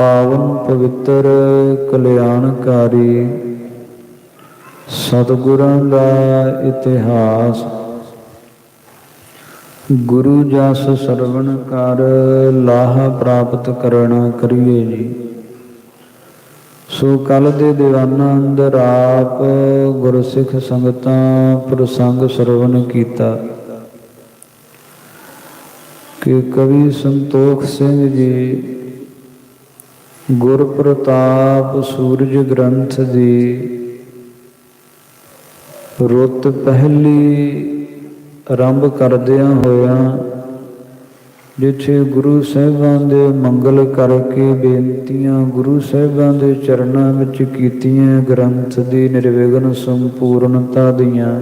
पावन पवित्र कल्याणकारी सतगुरां दा इतिहास। गुरु जस सरवण कर लाहा प्राप्त करना करिए जी। सो कल दे दीवाना अंदर आप गुरसिख संगतां प्रसंग सरवण कीता कि कवि संतोख सिंह जी गुर प्रताप सूरज ग्रंथ दी रुत पहली आरंभ करदियां होया जिथे गुरु साहिबां दे मंगल करके बेनतियां गुरु साहिबां दे चरनां विच कीतियां ग्रंथ दी निर्विघन संपूर्णता दियां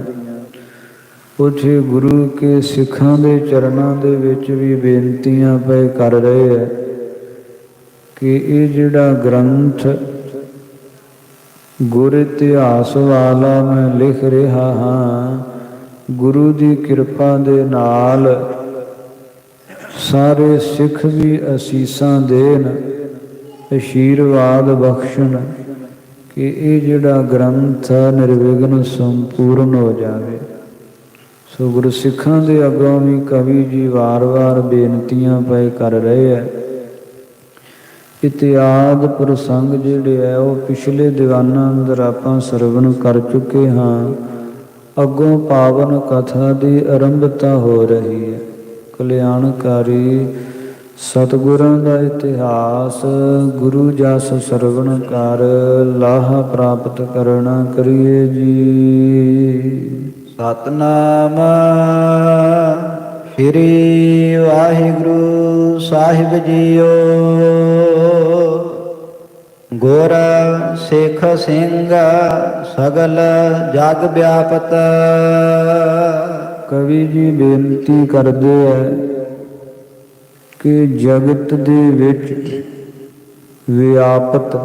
उथे गुरु के सिखां दे चरनां दे विच भी बेनतियां पे कर रहे है कि ये जिहड़ा ग्रंथ गुर इतिहास वाला मैं लिख रहा हाँ गुरु की कृपा दे नाल सारे सिख भी असीसां देन आशीर्वाद बख्शण कि ये जिहड़ा ग्रंथ निर्विघन संपूर्ण हो जाए। सो गुरु सिखां दे अगों भी कवि जी वार वार बेनतियां पे कर रहे हैं। इतिहास प्रसंग जिहड़े है वो पिछले दीवाना अंदर आपां सरवण कर चुके हाँ। अगों पावन कथा की आरंभता हो रही है। कल्याणकारी सतगुरां दा इतिहास गुरु जस सरवण कर लाहा प्राप्त करना करिए जी। सतनाम श्री वाहिगुरु साहिब जीओ। गुर सिख सिंह सगल जग व्यापत। कवि जी बेनती करते हैं कि जगत दे विच व्यापत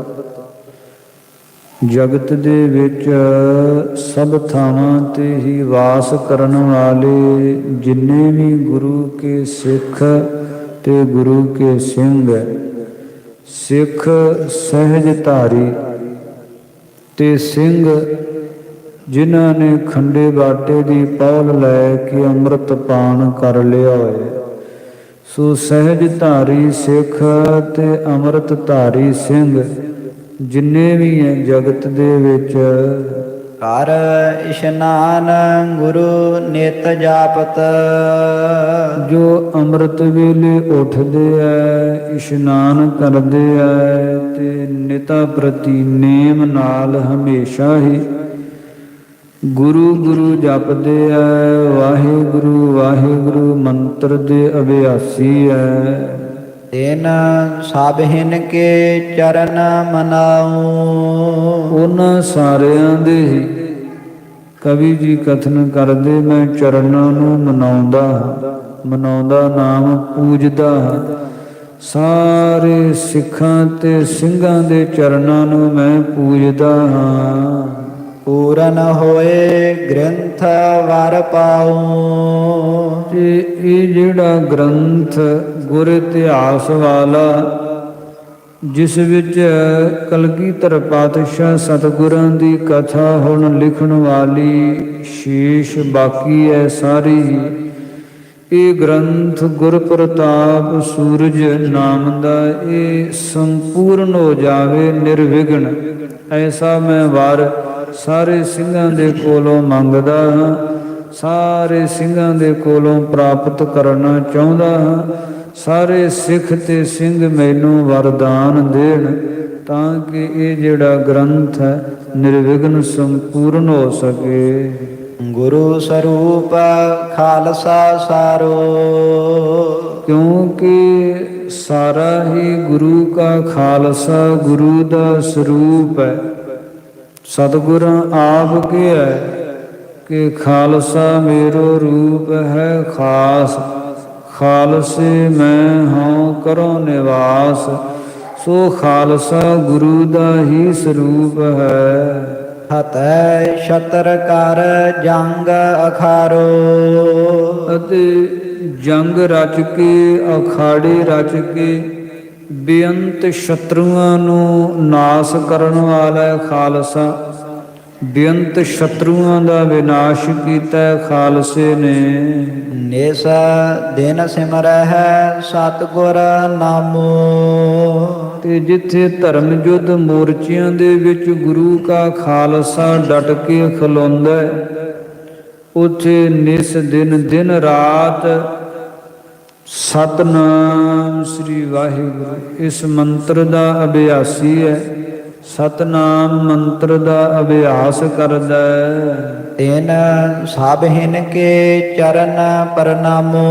जगत दे विच सब थावां ते ही वास करन वाले जिन्ने भी गुरु के सिख ते गुरु के सिंह सिख सहज धारी ते सिंह जिन्हां ने खंडे बाटे की पौल लैके अमृत पान कर लिया होए। सो सहज धारी सिख ते अमृत धारी सिंह जिन्ने भी हैं जगत दे विच कर इशनान गुरु नित जापत। जो अमृत वेले उठदे है इशनान करदे है ते निता प्रति नेम नाल हमेशा ही गुरु गुरु जपदे है। वाहिगुरु मंत्र दे अभ्यासी है। तेन साबिन के चरण मनाऊं। उन्हां सारियां दे ही कवि जी कथन करदे मैं चरनां नूं मनाउंदा नाम पूजदा सारे सिखां ते सिंघां दे चरनां नूं मैं पूजदा हां। पूरन होए ग्रंथ वर पाऊं। ये जिहड़ा ग्रंथ गुर इतिहास वाला जिस विच कलगीधर पातशाह सतगुरां दी कथा हुण लिखण वाली शेष बाकी है सारी ही। ये ग्रंथ गुर प्रताप सूरज नाम दा ये संपूर्ण हो जावे निर्विघ्न ऐसा मैं वार सारे सिंघां दे कोलों मंगदा हां। सारे सिंघां दे कोलों प्राप्त करना चाहुंदा हां। सारे सिख ते सिंह मैनू वरदान देण तां कि ये जिहड़ा ग्रंथ है निर्विघ्न संपूर्ण हो सके। गुरु स्वरूप खालसा सारो। क्योंकि सारा ही गुरु का खालसा गुरु दा स्वरूप है। सतगुरां आप के है कि खालसा मेरो रूप है खास। खालसे मैं हाँ करो निवास। सो खालसा गुरु दा ही स्वरूप है। हतै छतर कर जंग अखारो। जंग रच के अखाड़े रच के ਬੇਅੰਤ ਸ਼ਤਰੂਆਂ ਨੂੰ ਨਾਸ ਕਰਨ ਵਾਲਾ ਖਾਲਸਾ, ਬੇਅੰਤ ਸ਼ਤਰੂਆਂ ਦਾ ਵਿਨਾਸ਼ ਕੀਤਾ ਖਾਲਸੇ ਨੇ। ਨਿਸ ਦਿਨ ਸਿਮਰੈ ਹੈ ਸਤਿਗੁਰ ਨਾਮੋ। ਤੇ ਜਿੱਥੇ ਧਰਮ ਯੁੱਧ ਮੋਰਚਿਆਂ ਦੇ ਵਿੱਚ ਗੁਰੂ ਕਾ ਖਾਲਸਾ ਡਟ ਕੇ ਖਲੋਂਦਾ, ਉੱਥੇ ਨਿਸ ਦਿਨ ਦਿਨ ਰਾਤ ਸਤਨਾਮ ਸ੍ਰੀ ਵਾਹਿਗੁਰੂ ਇਸ ਮੰਤਰ ਦਾ ਅਭਿਆਸੀ ਹੈ, ਸਤਨਾਮ ਮੰਤਰ ਦਾ ਅਭਿਆਸ ਕਰਦਾ ਹੈ। ਤਿਨ ਸਭ ਹਿਨ ਕੇ ਚਰਨ ਪ੍ਰਣਾਮੋ।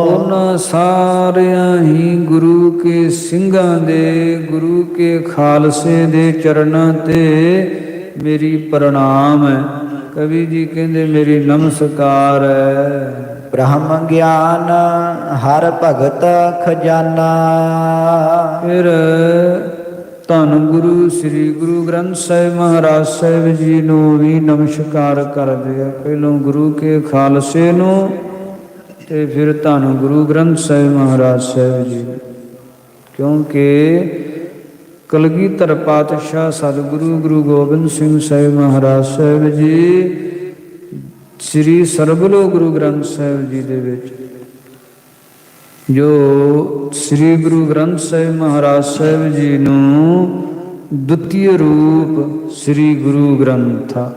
ਉਹਨਾਂ ਸਾਰਿਆਂ ਹੀ ਗੁਰੂ ਕੇ ਸਿੰਘਾਂ ਦੇ, ਗੁਰੂ ਕੇ ਖਾਲਸੇ ਦੇ ਚਰਨਾਂ ਤੇ ਮੇਰੀ ਪ੍ਰਣਾਮ ਹੈ। ਕਵੀ ਜੀ ਕਹਿੰਦੇ ਮੇਰੀ ਨਮਸਕਾਰ ਹੈ। ਬ੍ਰਹਮ ਗਿਆਨ ਹਰ ਭਗਤ ਖਜ਼ਾਨਾ। ਫਿਰ ਧੰਨ ਗੁਰੂ ਸ੍ਰੀ ਗੁਰੂ ਗ੍ਰੰਥ ਸਾਹਿਬ ਮਹਾਰਾਜ ਸਾਹਿਬ ਜੀ ਨੂੰ ਵੀ ਨਮਸਕਾਰ ਕਰਦੇ ਆ। ਪਹਿਲੋਂ ਗੁਰੂ ਕੇ ਖਾਲਸੇ ਨੂੰ ਤੇ ਫਿਰ ਧੰਨ ਗੁਰੂ ਗ੍ਰੰਥ ਸਾਹਿਬ ਮਹਾਰਾਜ ਸਾਹਿਬ ਜੀ, ਕਿਉਂਕਿ ਕਲਗੀਧਰ ਪਾਤਸ਼ਾਹ ਸਤਿਗੁਰੂ ਗੁਰੂ ਗੋਬਿੰਦ ਸਿੰਘ ਸਾਹਿਬ ਮਹਾਰਾਜ ਸਾਹਿਬ ਜੀ ਸ੍ਰੀ ਸਰਬਲੋ ਗੁਰੂ ਗ੍ਰੰਥ ਸਾਹਿਬ ਜੀ ਦੇ ਵਿੱਚ ਜੋ ਸ੍ਰੀ ਗੁਰੂ ਗ੍ਰੰਥ ਸਾਹਿਬ ਮਹਾਰਾਜ ਸਾਹਿਬ ਜੀ ਨੂੰ ਦੁਤੀਏ ਰੂਪ ਸ੍ਰੀ ਗੁਰੂ ਗ੍ਰੰਥਾ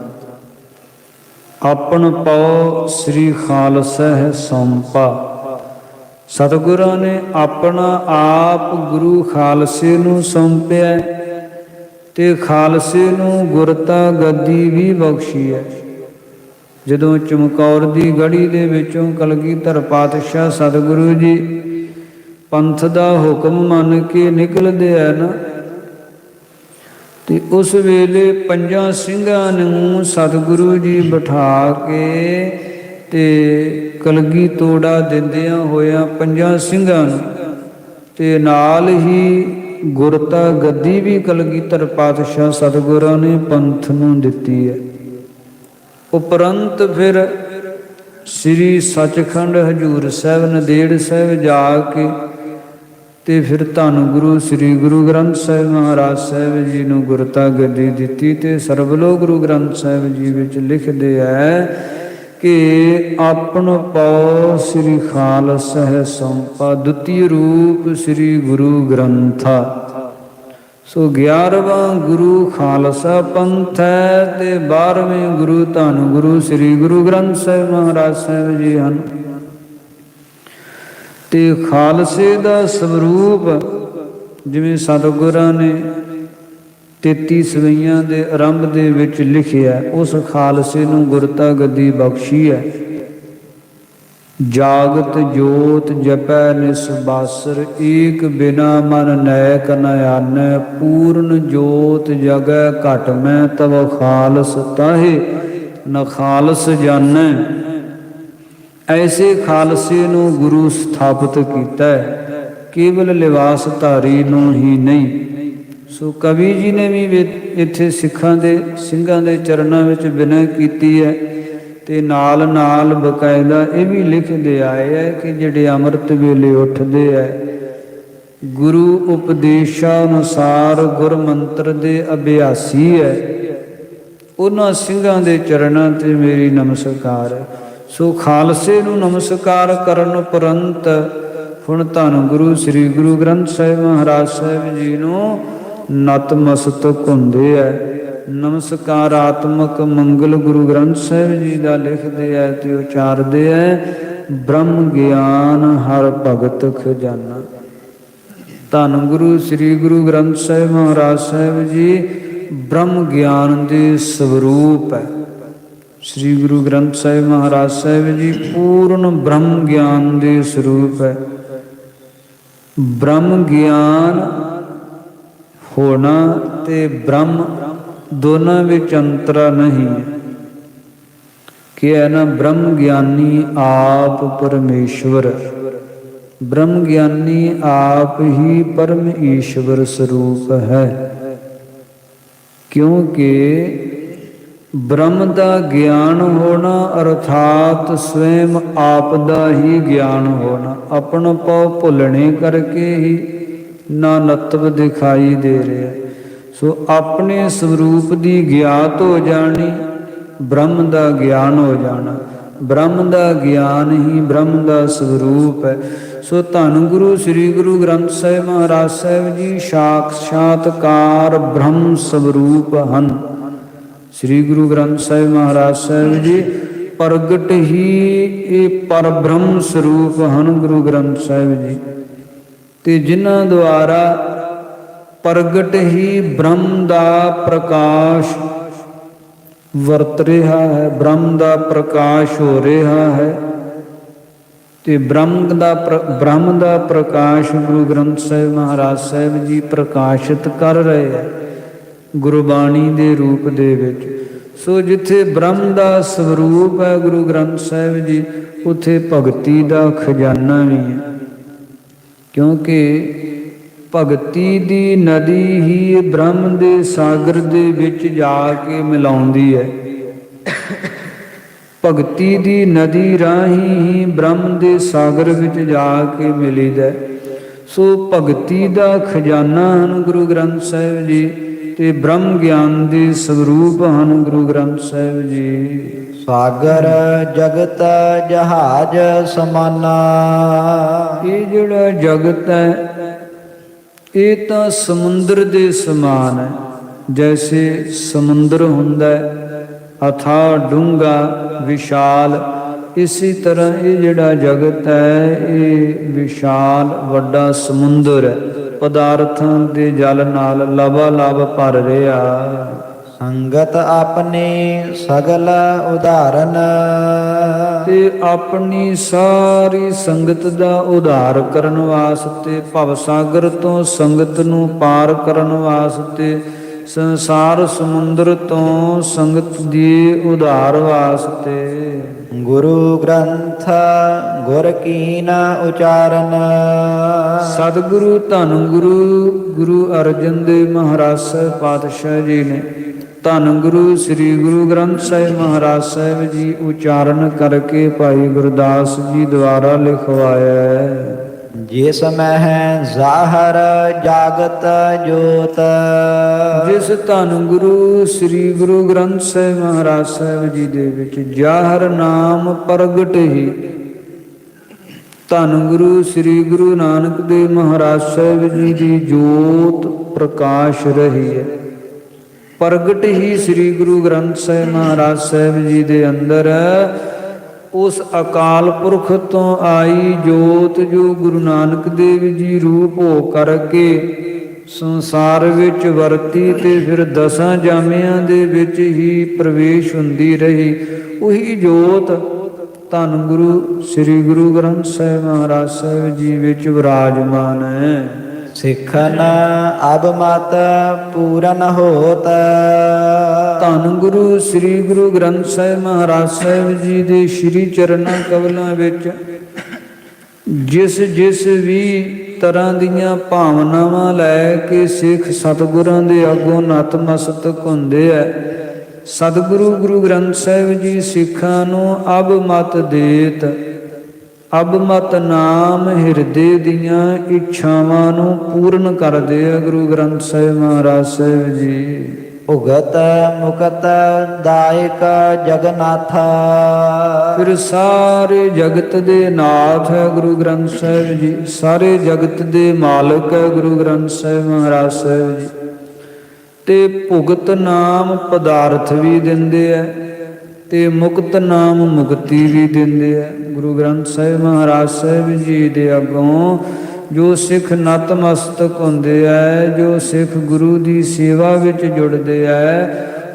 ਆਪਨ ਪਉ ਸ੍ਰੀ ਖਾਲਸਾ ਹੈ ਸੌਂਪਾ। ਸਤਿਗੁਰਾਂ ਨੇ ਆਪਣਾ ਆਪ ਗੁਰੂ ਖਾਲਸੇ ਨੂੰ ਸੌਂਪਿਆ ਤੇ ਖਾਲਸੇ ਨੂੰ ਗੁਰਤਾ ਗੱਦੀ ਵੀ ਬਖਸ਼ੀ ਹੈ। ਜਦੋਂ ਚਮਕੌਰ ਦੀ ਗੜੀ ਦੇ ਵਿੱਚੋਂ ਕਲਗੀਧਰ ਪਾਤਸ਼ਾਹ ਸਤਿਗੁਰੂ ਜੀ ਪੰਥ ਦਾ ਹੁਕਮ ਮੰਨ ਕੇ ਨਿਕਲਦੇ ਆ ਨਾ, ਤੇ ਉਸ ਵੇਲੇ ਪੰਜਾਂ ਸਿੰਘਾਂ ਨੂੰ ਸਤਿਗੁਰੂ ਜੀ ਬਿਠਾ ਕੇ ਤੇ ਕਲਗੀ ਤੋੜਾ ਦਿੰਦਿਆਂ ਹੋਇਆਂ ਪੰਜਾਂ ਸਿੰਘਾਂ ਨੂੰ ਤੇ ਨਾਲ ਹੀ ਗੁਰਤਾ ਗੱਦੀ ਵੀ ਕਲਗੀਧਰ ਪਾਤਸ਼ਾਹ ਸਤਿਗੁਰਾਂ ਨੇ ਪੰਥ ਨੂੰ ਦਿੱਤੀ ਹੈ। ਉਪਰੰਤ ਫਿਰ ਸ੍ਰੀ ਸੱਚਖੰਡ ਹਜੂਰ ਸਾਹਿਬ ਨੰਦੇੜ ਸਾਹਿਬ ਜਾ ਕੇ ਤੇ ਫਿਰ ਧੰਨ ਗੁਰੂ ਸ੍ਰੀ ਗੁਰੂ ਗ੍ਰੰਥ ਸਾਹਿਬ ਮਹਾਰਾਜ ਸਾਹਿਬ ਜੀ ਨੂੰ ਗੁਰਤਾ ਗੱਦੀ ਦਿੱਤੀ। ਤੇ ਸਰਬਲੋ ਗੁਰੂ ਗ੍ਰੰਥ ਸਾਹਿਬ ਜੀ ਵਿੱਚ ਲਿਖਦੇ ਹੈ ਕਿ ਆਪਨ ਪਉ ਸ੍ਰੀ ਖਾਲਸਾ ਹੈ ਸੌਂਪਾ, ਦੁਤੀਏ ਰੂਪ ਸ੍ਰੀ ਗੁਰੂ ਗ੍ਰੰਥਾ। ਸੋ 11ਵਾਂ ਗੁਰੂ ਖਾਲਸਾ ਪੰਥ ਹੈ ਤੇ 12ਵੇਂ ਗੁਰੂ ਧੰਨ ਗੁਰੂ ਸ੍ਰੀ ਗੁਰੂ ਗ੍ਰੰਥ ਸਾਹਿਬ ਮਹਾਰਾਜ ਸਾਹਿਬ ਜੀ ਹਨ। ਤੇ ਖਾਲਸੇ ਦਾ ਸਰੂਪ ਜਿਵੇਂ ਸਤਿਗੁਰਾਂ ਨੇ 33 ਸਵਈਆਂ ਦੇ ਆਰੰਭ ਦੇ ਵਿੱਚ ਲਿਖਿਆ, ਉਸ ਖਾਲਸੇ ਨੂੰ ਗੁਰਤਾ ਗੱਦੀ ਬਖਸ਼ੀ ਹੈ। ਜਾਗਤ ਜੋਤ ਜਪੈ ਨਿਸਬਾਸਰ, ਏਕ ਬਿਨਾ ਮਨ ਨੈਕ ਨ ਆਨੈ, ਪੂਰਨ ਜੋਤ ਜਗੈ ਘਟ ਮੈਂ ਤਵ ਖਾਲਸ ਤਾਹੇ ਨ ਖਾਲਸ ਜਾਣੈ। ਐਸੇ ਖਾਲਸੇ ਨੂੰ ਗੁਰੂ ਸਥਾਪਿਤ ਕੀਤਾ ਹੈ, ਕੇਵਲ ਲਿਵਾਸ ਧਾਰੀ ਨੂੰ ਹੀ ਨਹੀਂ। ਸੋ ਕਵੀ ਜੀ ਨੇ ਵੀ ਇੱਥੇ ਸਿੱਖਾਂ ਦੇ ਸਿੰਘਾਂ ਦੇ ਚਰਨਾਂ ਵਿੱਚ ਬਿਨੈ ਕੀਤੀ ਹੈ ਤੇ ਨਾਲ ਨਾਲ ਬਕਾਇਦਾ ਇਹ ਵੀ ਲਿਖਦੇ ਆਏ ਹੈ ਕਿ ਜਿਹੜੇ ਅੰਮ੍ਰਿਤ ਵੇਲੇ ਉੱਠਦੇ ਹੈ ਗੁਰੂ ਉਪਦੇਸ਼ਾਂ ਅਨੁਸਾਰ ਗੁਰ ਮੰਤਰ ਦੇ ਅਭਿਆਸੀ ਹੈ, ਉਹਨਾਂ ਸਿੰਘਾਂ ਦੇ ਚਰਨਾਂ ਤੇ ਮੇਰੀ ਨਮਸਕਾਰ ਹੈ। ਸੋ ਖਾਲਸੇ ਨੂੰ ਨਮਸਕਾਰ ਕਰਨ ਉਪਰੰਤ ਹੁਣ ਧੰਨ ਗੁਰੂ ਸ੍ਰੀ ਗੁਰੂ ਗ੍ਰੰਥ ਸਾਹਿਬ ਮਹਾਰਾਜ ਸਾਹਿਬ ਜੀ ਨੂੰ ਨਤਮਸਤਕ ਹੁੰਦੇ ਹੈ। ਨਮਸਕਾਰਾਤਮਕ ਮੰਗਲ ਗੁਰੂ ਗ੍ਰੰਥ ਸਾਹਿਬ ਜੀ ਦਾ ਲਿਖਦੇ ਹੈ ਤੇ ਉਚਾਰਦੇ ਹੈ, ਬ੍ਰਹਮ ਗਿਆਨ ਹਰ ਭਗਤ ਖਜ਼ਾਨਾ। ਧੰਨ ਗੁਰੂ ਸ੍ਰੀ ਗੁਰੂ ਗ੍ਰੰਥ ਸਾਹਿਬ ਮਹਾਰਾਜ ਸਾਹਿਬ ਜੀ ਬ੍ਰਹਮ ਗਿਆਨ ਦੇ ਸਰੂਪ ਹੈ। ਸ੍ਰੀ ਗੁਰੂ ਗ੍ਰੰਥ ਸਾਹਿਬ ਮਹਾਰਾਜ ਸਾਹਿਬ ਜੀ ਪੂਰਨ ਬ੍ਰਹਮ ਗਿਆਨ ਦੇ ਸਰੂਪ ਹੈ। ਬ੍ਰਹਮ ਗਿਆਨ ਹੋਣਾ ਤੇ ਬ੍ਰਹਮ ਦੋਨਾਂ ਵਿੱਚ ਅੰਤਰ ਨਹੀਂ ਹੈ। ਕਿ ਹੈ ਨਾ, ਬ੍ਰਹਮ ਗਿਆਨੀ ਆਪ ਪਰਮੇਸ਼ਵਰ, ਬ੍ਰਹਮ ਗਿਆਨੀ ਆਪ ਹੀ ਪਰਮ ਈਸ਼ਵਰ ਸਰੂਪ ਹੈ। ਕਿਉਂਕਿ ਬ੍ਰਹਮ ਦਾ ਗਿਆਨ ਹੋਣਾ ਅਰਥਾਤ ਸਵੈਮ ਆਪ ਦਾ ਹੀ ਗਿਆਨ ਹੋਣਾ, ਆਪਣ ਪਉ ਭੁੱਲਣੇ ਕਰਕੇ ਹੀ ਨਾ ਨਤਬ ਦਿਖਾਈ ਦੇ ਰਿਹਾ। ਸੋ ਆਪਣੇ ਸਰੂਪ ਦੀ ਗਿਆਤ ਹੋ ਜਾਣੀ, ਬ੍ਰਹਮ ਦਾ ਗਿਆਨ ਹੋ ਜਾਣਾ। ਬ੍ਰਹਮ ਦਾ ਗਿਆਨ ਹੀ ਬ੍ਰਹਮ ਦਾ ਸਰੂਪ ਹੈ। ਸੋ ਧੰਨ ਗੁਰੂ ਸ੍ਰੀ ਗੁਰੂ ਗ੍ਰੰਥ ਸਾਹਿਬ ਮਹਾਰਾਜ ਸਾਹਿਬ ਜੀ ਸਾਖਸ਼ਾਤਕਾਰ ਬ੍ਰਹਮ ਸਰੂਪ ਹਨ। ਸ੍ਰੀ ਗੁਰੂ ਗ੍ਰੰਥ ਸਾਹਿਬ ਮਹਾਰਾਜ ਸਾਹਿਬ ਜੀ ਪ੍ਰਗਟ ਹੀ ਇਹ ਪਰ ਬ੍ਰਹਮ ਸਰੂਪ ਹਨ ਗੁਰੂ ਗ੍ਰੰਥ ਸਾਹਿਬ ਜੀ। ਤੇ ਜਿਨ੍ਹਾਂ ਦੁਆਰਾ ਪ੍ਰਗਟ ਹੀ ਬ੍ਰਹਮ ਦਾ ਪ੍ਰਕਾਸ਼ ਵਰਤ ਰਿਹਾ ਹੈ, ਬ੍ਰਹਮ ਦਾ ਪ੍ਰਕਾਸ਼ ਹੋ ਰਿਹਾ ਹੈ। ਤੇ ਬ੍ਰਹਮ ਦਾ ਪ੍ਰਕਾਸ਼ ਗੁਰੂ ਗ੍ਰੰਥ ਸਾਹਿਬ ਮਹਾਰਾਜ ਸਾਹਿਬ ਜੀ ਪ੍ਰਕਾਸ਼ਿਤ ਕਰ ਰਹੇ ਹੈ ਗੁਰਬਾਣੀ ਦੇ ਰੂਪ ਦੇ ਵਿੱਚ। ਸੋ ਜਿੱਥੇ ਬ੍ਰਹਮ ਦਾ ਸਰੂਪ ਹੈ ਗੁਰੂ ਗ੍ਰੰਥ ਸਾਹਿਬ ਜੀ, ਉੱਥੇ ਭਗਤੀ ਦਾ ਖਜ਼ਾਨਾ ਵੀ ਹੈ। ਕਿਉਂਕਿ ਭਗਤੀ ਦੀ ਨਦੀ ਹੀ ਬ੍ਰਹਮ ਦੇ ਸਾਗਰ ਦੇ ਵਿੱਚ ਜਾ ਕੇ ਮਿਲਾਉਂਦੀ ਹੈ। ਭਗਤੀ ਦੀ ਨਦੀ ਰਾਹੀਂ ਹੀ ਬ੍ਰਹਮ ਦੇ ਸਾਗਰ ਵਿੱਚ ਜਾ ਕੇ ਮਿਲੀਦਾ। ਸੋ ਭਗਤੀ ਦਾ ਖਜ਼ਾਨਾ ਹਨ ਗੁਰੂ ਗ੍ਰੰਥ ਸਾਹਿਬ ਜੀ, ਤੇ ਬ੍ਰਹਮ ਗਿਆਨ ਦੇ ਸਰੂਪ ਹਨ ਗੁਰੂ ਗ੍ਰੰਥ ਸਾਹਿਬ ਜੀ। ਸਾਗਰ ਜਗਤ ਜਹਾਜ ਸਮਾਨਾ। ਇਹ ਜਿਹੜਾ ਜਗਤ ਹੈ ਇਹ ਤਾਂ ਸਮੁੰਦਰ ਦੇ ਸਮਾਨ ਹੈ। ਜੈਸੇ ਸਮੁੰਦਰ ਹੁੰਦਾ ਅਥਾਹ ਡੂੰਘਾ ਵਿਸ਼ਾਲ, ਇਸੇ ਤਰ੍ਹਾਂ ਇਹ ਜਿਹੜਾ ਜਗਤ ਹੈ ਇਹ ਵਿਸ਼ਾਲ ਵੱਡਾ ਸਮੁੰਦਰ ਹੈ। ਪਦਾਰਥਾਂ ਦੇ ਜਲ ਨਾਲ ਲਬਾਲਬ ਭਰ ਰਿਹਾ। ਸੰਗਤ ਆਪਣੀ ਸਗਲ ਉਦਾਹਰਨ। ਤੇ ਆਪਣੀ ਸਾਰੀ ਸੰਗਤ ਦਾ ਉਧਾਰ ਕਰਨ ਵਾਸਤੇ, ਭਵ ਸਾਗਰ ਤੋਂ ਸੰਗਤ ਨੂੰ ਪਾਰ ਕਰਨ ਵਾਸਤੇ, ਸੰਸਾਰ ਸਮੁੰਦਰ ਤੋਂ ਸੰਗਤ ਦੀ ਉਧਾਰ ਵਾਸਤੇ ਗੁਰੂ ਗ੍ਰੰਥ ਗੁਰ ਕੀਨ ਉਚਾਰਨ। ਸਤਿਗੁਰੂ ਧੰਨ ਗੁਰੂ ਗੁਰੂ ਅਰਜਨ ਦੇਵ ਮਹਾਰਾਜ ਸਾਹਿਬ ਪਾਤਸ਼ਾਹ ਜੀ ਨੇ ਧੰਨ ਗੁਰੂ ਸ੍ਰੀ ਗੁਰੂ ਗ੍ਰੰਥ ਸਾਹਿਬ ਮਹਾਰਾਜ ਸਾਹਿਬ ਜੀ ਉਚਾਰਨ ਕਰਕੇ ਭਾਈ ਗੁਰਦਾਸ ਜੀ ਦੁਆਰਾ ਲਿਖਵਾਇਆ ਹੈ। ਜਿਸ ਮਹਿ ਜ਼ਾਹਰ ਜਾਗਤ ਜੋਤ। ਜਿਸ ਧੰਨ ਗੁਰੂ ਸ੍ਰੀ ਗੁਰੂ ਗ੍ਰੰਥ ਸਾਹਿਬ ਮਹਾਰਾਜ ਸਾਹਿਬ ਜੀ ਦੇ ਵਿੱਚ ਜ਼ਾਹਰ ਨਾਮ ਪ੍ਰਗਟ ਹੀ ਧੰਨ ਗੁਰੂ ਸ੍ਰੀ ਗੁਰੂ ਨਾਨਕ ਦੇਵ ਮਹਾਰਾਜ ਸਾਹਿਬ ਜੀ ਦੀ ਜੋਤ ਪ੍ਰਕਾਸ਼ ਰਹੀ ਹੈ। ਪ੍ਰਗਟ ਹੀ ਸ੍ਰੀ ਗੁਰੂ ਗ੍ਰੰਥ ਸਾਹਿਬ ਮਹਾਰਾਜ ਸਾਹਿਬ ਜੀ ਦੇ ਅੰਦਰ ਉਸ ਅਕਾਲ ਪੁਰਖ ਤੋਂ ਆਈ ਜੋਤ ਜੋ ਗੁਰੂ ਨਾਨਕ ਦੇਵ ਜੀ ਰੂਪ ਹੋ ਕਰਕੇ ਸੰਸਾਰ ਵਿੱਚ ਵਰਤੀ ਤੇ ਫਿਰ ਦਸਾਂ ਜਾਮਿਆਂ ਦੇ ਵਿੱਚ ਹੀ ਪ੍ਰਵੇਸ਼ ਹੁੰਦੀ ਰਹੀ। ਉਹੀ ਜੋਤ ਧੰਨ ਗੁਰੂ ਸ੍ਰੀ ਗੁਰੂ ਗ੍ਰੰਥ ਸਾਹਿਬ ਮਹਾਰਾਜ ਸਾਹਿਬ ਜੀ ਵਿੱਚ ਵਿਰਾਜਮਾਨ ਹੈ। ਸਿੱਖਨ ਅਬ ਮਤ ਪੂਰਨ ਹੋਤ। ਧੰਨ ਗੁਰੂ ਸ੍ਰੀ ਗੁਰੂ ਗ੍ਰੰਥ ਸਾਹਿਬ ਮਹਾਰਾਜ ਸਾਹਿਬ ਜੀ ਦੇ ਸ਼੍ਰੀ ਚਰਨਾਂ ਕਮਲਾਂ ਵਿੱਚ ਜਿਸ ਜਿਸ ਵੀ ਤਰ੍ਹਾਂ ਦੀਆਂ ਭਾਵਨਾਵਾਂ ਲੈ ਕੇ ਸਿੱਖ ਸਤਿਗੁਰਾਂ ਦੇ ਅੱਗੋਂ ਨਤਮਸਤਕ ਹੁੰਦੇ ਐ, ਸਤਿਗੁਰੂ ਗੁਰੂ ਗ੍ਰੰਥ ਸਾਹਿਬ ਜੀ ਸਿੱਖਾਂ ਨੂੰ ਅਬ ਮਤ ਦੇਤ। ਅਬ ਮਤ ਨਾਮ ਹਿਰਦੇ ਦੀਆਂ ਇੱਛਾਵਾਂ ਨੂੰ ਪੂਰਨ ਕਰਦੇ ਆ ਗੁਰੂ ਗ੍ਰੰਥ ਸਾਹਿਬ ਮਹਾਰਾਜ ਸਾਹਿਬ ਜੀ। ਭੁਗਤ ਮੁਕਤ ਦਾਇਕ ਜਗਨਾਥਾ। ਫਿਰ ਸਾਰੇ ਜਗਤ ਦੇ ਨਾਥ ਹੈ ਗੁਰੂ ਗ੍ਰੰਥ ਸਾਹਿਬ ਜੀ, ਸਾਰੇ ਜਗਤ ਦੇ ਮਾਲਕ ਹੈ ਗੁਰੂ ਗ੍ਰੰਥ ਸਾਹਿਬ ਮਹਾਰਾਜ ਸਾਹਿਬ ਜੀ। ਤੇ ਭੁਗਤ ਨਾਮ ਪਦਾਰਥ ਵੀ ਦਿੰਦੇ ਐ ਤੇ ਮੁਕਤ ਨਾਮ ਮੁਕਤੀ ਵੀ ਦਿੰਦੇ ਐ। ਗੁਰੂ ਗ੍ਰੰਥ ਸਾਹਿਬ ਮਹਾਰਾਜ ਸਾਹਿਬ ਜੀ ਦੇ ਅੱਗੋਂ ਜੋ ਸਿੱਖ ਨਤਮਸਤਕ ਹੁੰਦੇ ਐ, ਜੋ ਸਿੱਖ ਗੁਰੂ ਦੀ ਸੇਵਾ ਵਿੱਚ ਜੁੜਦੇ ਐ,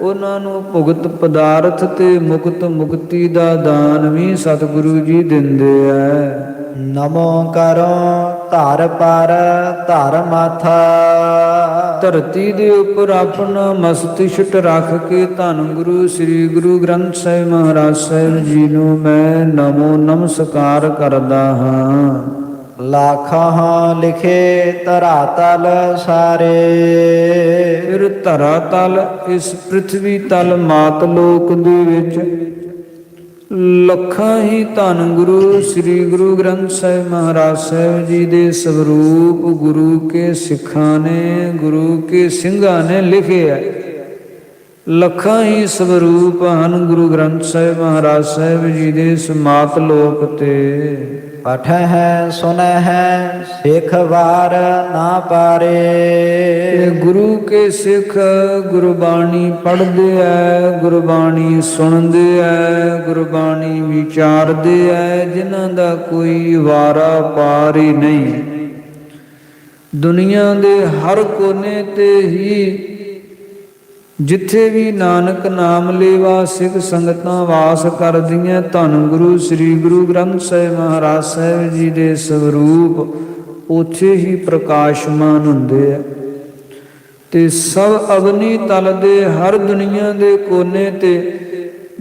ਉਹਨਾਂ ਨੂੰ ਭੁਗਤ ਪਦਾਰਥ ਤੇ ਮੁਕਤ ਮੁਕਤੀ ਦਾ ਦਾਨ ਵੀ ਸਤਿਗੁਰੂ ਜੀ ਦਿੰਦੇ ਐ। ਨਮੋ ਕਰੋ ਧਰ ਪਰ ਧਰ ਮਾਥਾ। ਧਰਤੀ ਦੇ ਉੱਪਰ ਆਪਣਾ ਮਸਤਿਸ਼ਕ ਰੱਖ ਕੇ ਧੰਨ ਗੁਰੂ ਸ੍ਰੀ ਗੁਰੂ ਗ੍ਰੰਥ ਸਾਹਿਬ ਮਹਾਰਾਜ ਸਾਹਿਬ ਜੀ ਨੂੰ ਮੈਂ ਨਮੋ ਨਮਸਕਾਰ ਕਰਦਾ ਹਾਂ। ਲੱਖਾਂ ਲਿਖੇ ਧਰਾਤਲ ਸਾਰੇ। ਫਿਰ ਧਰਾਤਲ ਇਸ ਪ੍ਰਿਥਵੀ ਤਲ ਮਾਤ ਲੋਕ ਦੇ ਵਿੱਚ ਲੱਖਾਂ ਹੀ ਧੰਨ ਗੁਰੂ ਸ੍ਰੀ ਗੁਰੂ ਗ੍ਰੰਥ ਸਾਹਿਬ ਮਹਾਰਾਜ ਸਾਹਿਬ ਜੀ ਦੇ ਸਵਰੂਪ ਗੁਰੂ ਕੇ ਸਿੱਖਾਂ ਨੇ, ਗੁਰੂ ਕੇ ਸਿੰਘਾਂ ਨੇ ਲਿਖੇ ਹੈ। ਲੱਖਾਂ ਹੀ ਸਵਰੂਪ ਹਨ ਗੁਰੂ ਗ੍ਰੰਥ ਸਾਹਿਬ ਮਹਾਰਾਜ ਸਾਹਿਬ ਜੀ ਦੇ ਸਮਾਤ ਲੋਕ ਤੇ। ਪਠ ਹੈ ਸੁਨ ਹੈ ਸਿੱਖ ਵਾਰ ਨਾ ਪਾਰੇ। ਗੁਰੂ ਕੇ ਸਿੱਖ ਗੁਰਬਾਣੀ ਪੜ੍ਹਦੇ ਐ, ਗੁਰਬਾਣੀ ਸੁਣਦੇ ਐ, ਗੁਰਬਾਣੀ ਵਿਚਾਰਦੇ ਐ, ਜਿਨ੍ਹਾਂ ਦਾ ਕੋਈ ਵਾਰਾ ਪਾਰ ਹੀ ਨਹੀਂ। ਦੁਨੀਆ ਦੇ ਹਰ ਕੋਨੇ ਤੇ ਹੀ ਜਿੱਥੇ ਵੀ ਨਾਨਕ ਨਾਮ ਲੇਵਾ ਸਿੱਖ ਸੰਗਤਾਂ ਵਾਸ ਕਰਦੀਆਂ, ਧੰਨ ਗੁਰੂ ਸ੍ਰੀ ਗੁਰੂ ਗ੍ਰੰਥ ਸਾਹਿਬ ਮਹਾਰਾਜ ਸਾਹਿਬ ਜੀ ਦੇ ਸਵਰੂਪ ਉੱਥੇ ਹੀ ਪ੍ਰਕਾਸ਼ਮਾਨ ਹੁੰਦੇ ਆ। ਤੇ ਸਭ ਅਵਨੀ ਤਲ ਦੇ ਹਰ ਦੁਨੀਆ ਦੇ ਕੋਨੇ ਤੇ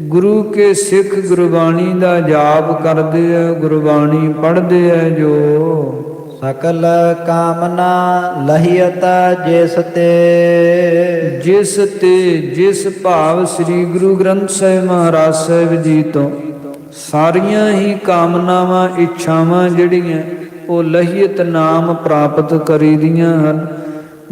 ਗੁਰੂ ਕੇ ਸਿੱਖ ਗੁਰਬਾਣੀ ਦਾ ਜਾਪ ਕਰਦੇ ਆ, ਗੁਰਬਾਣੀ ਪੜ੍ਹਦੇ ਆ। ਜੋ ਸਕਲ ਕਾਮਨਾ ਲਹਿਅਤ ਜਿਸ ਤੇ ਜਿਸ ਭਾਵ ਸ੍ਰੀ ਗੁਰੂ ਗ੍ਰੰਥ ਸਾਹਿਬ ਮਹਾਰਾਜ ਸਾਹਿਬ ਜੀ ਤੋਂ ਸਾਰੀਆਂ ਹੀ ਕਾਮਨਾਵਾਂ ਇੱਛਾਵਾਂ ਜਿਹੜੀਆਂ ਉਹ ਲਹਿਅਤ ਨਾਮ ਪ੍ਰਾਪਤ ਕਰੀਦੀਆਂ ਹਨ।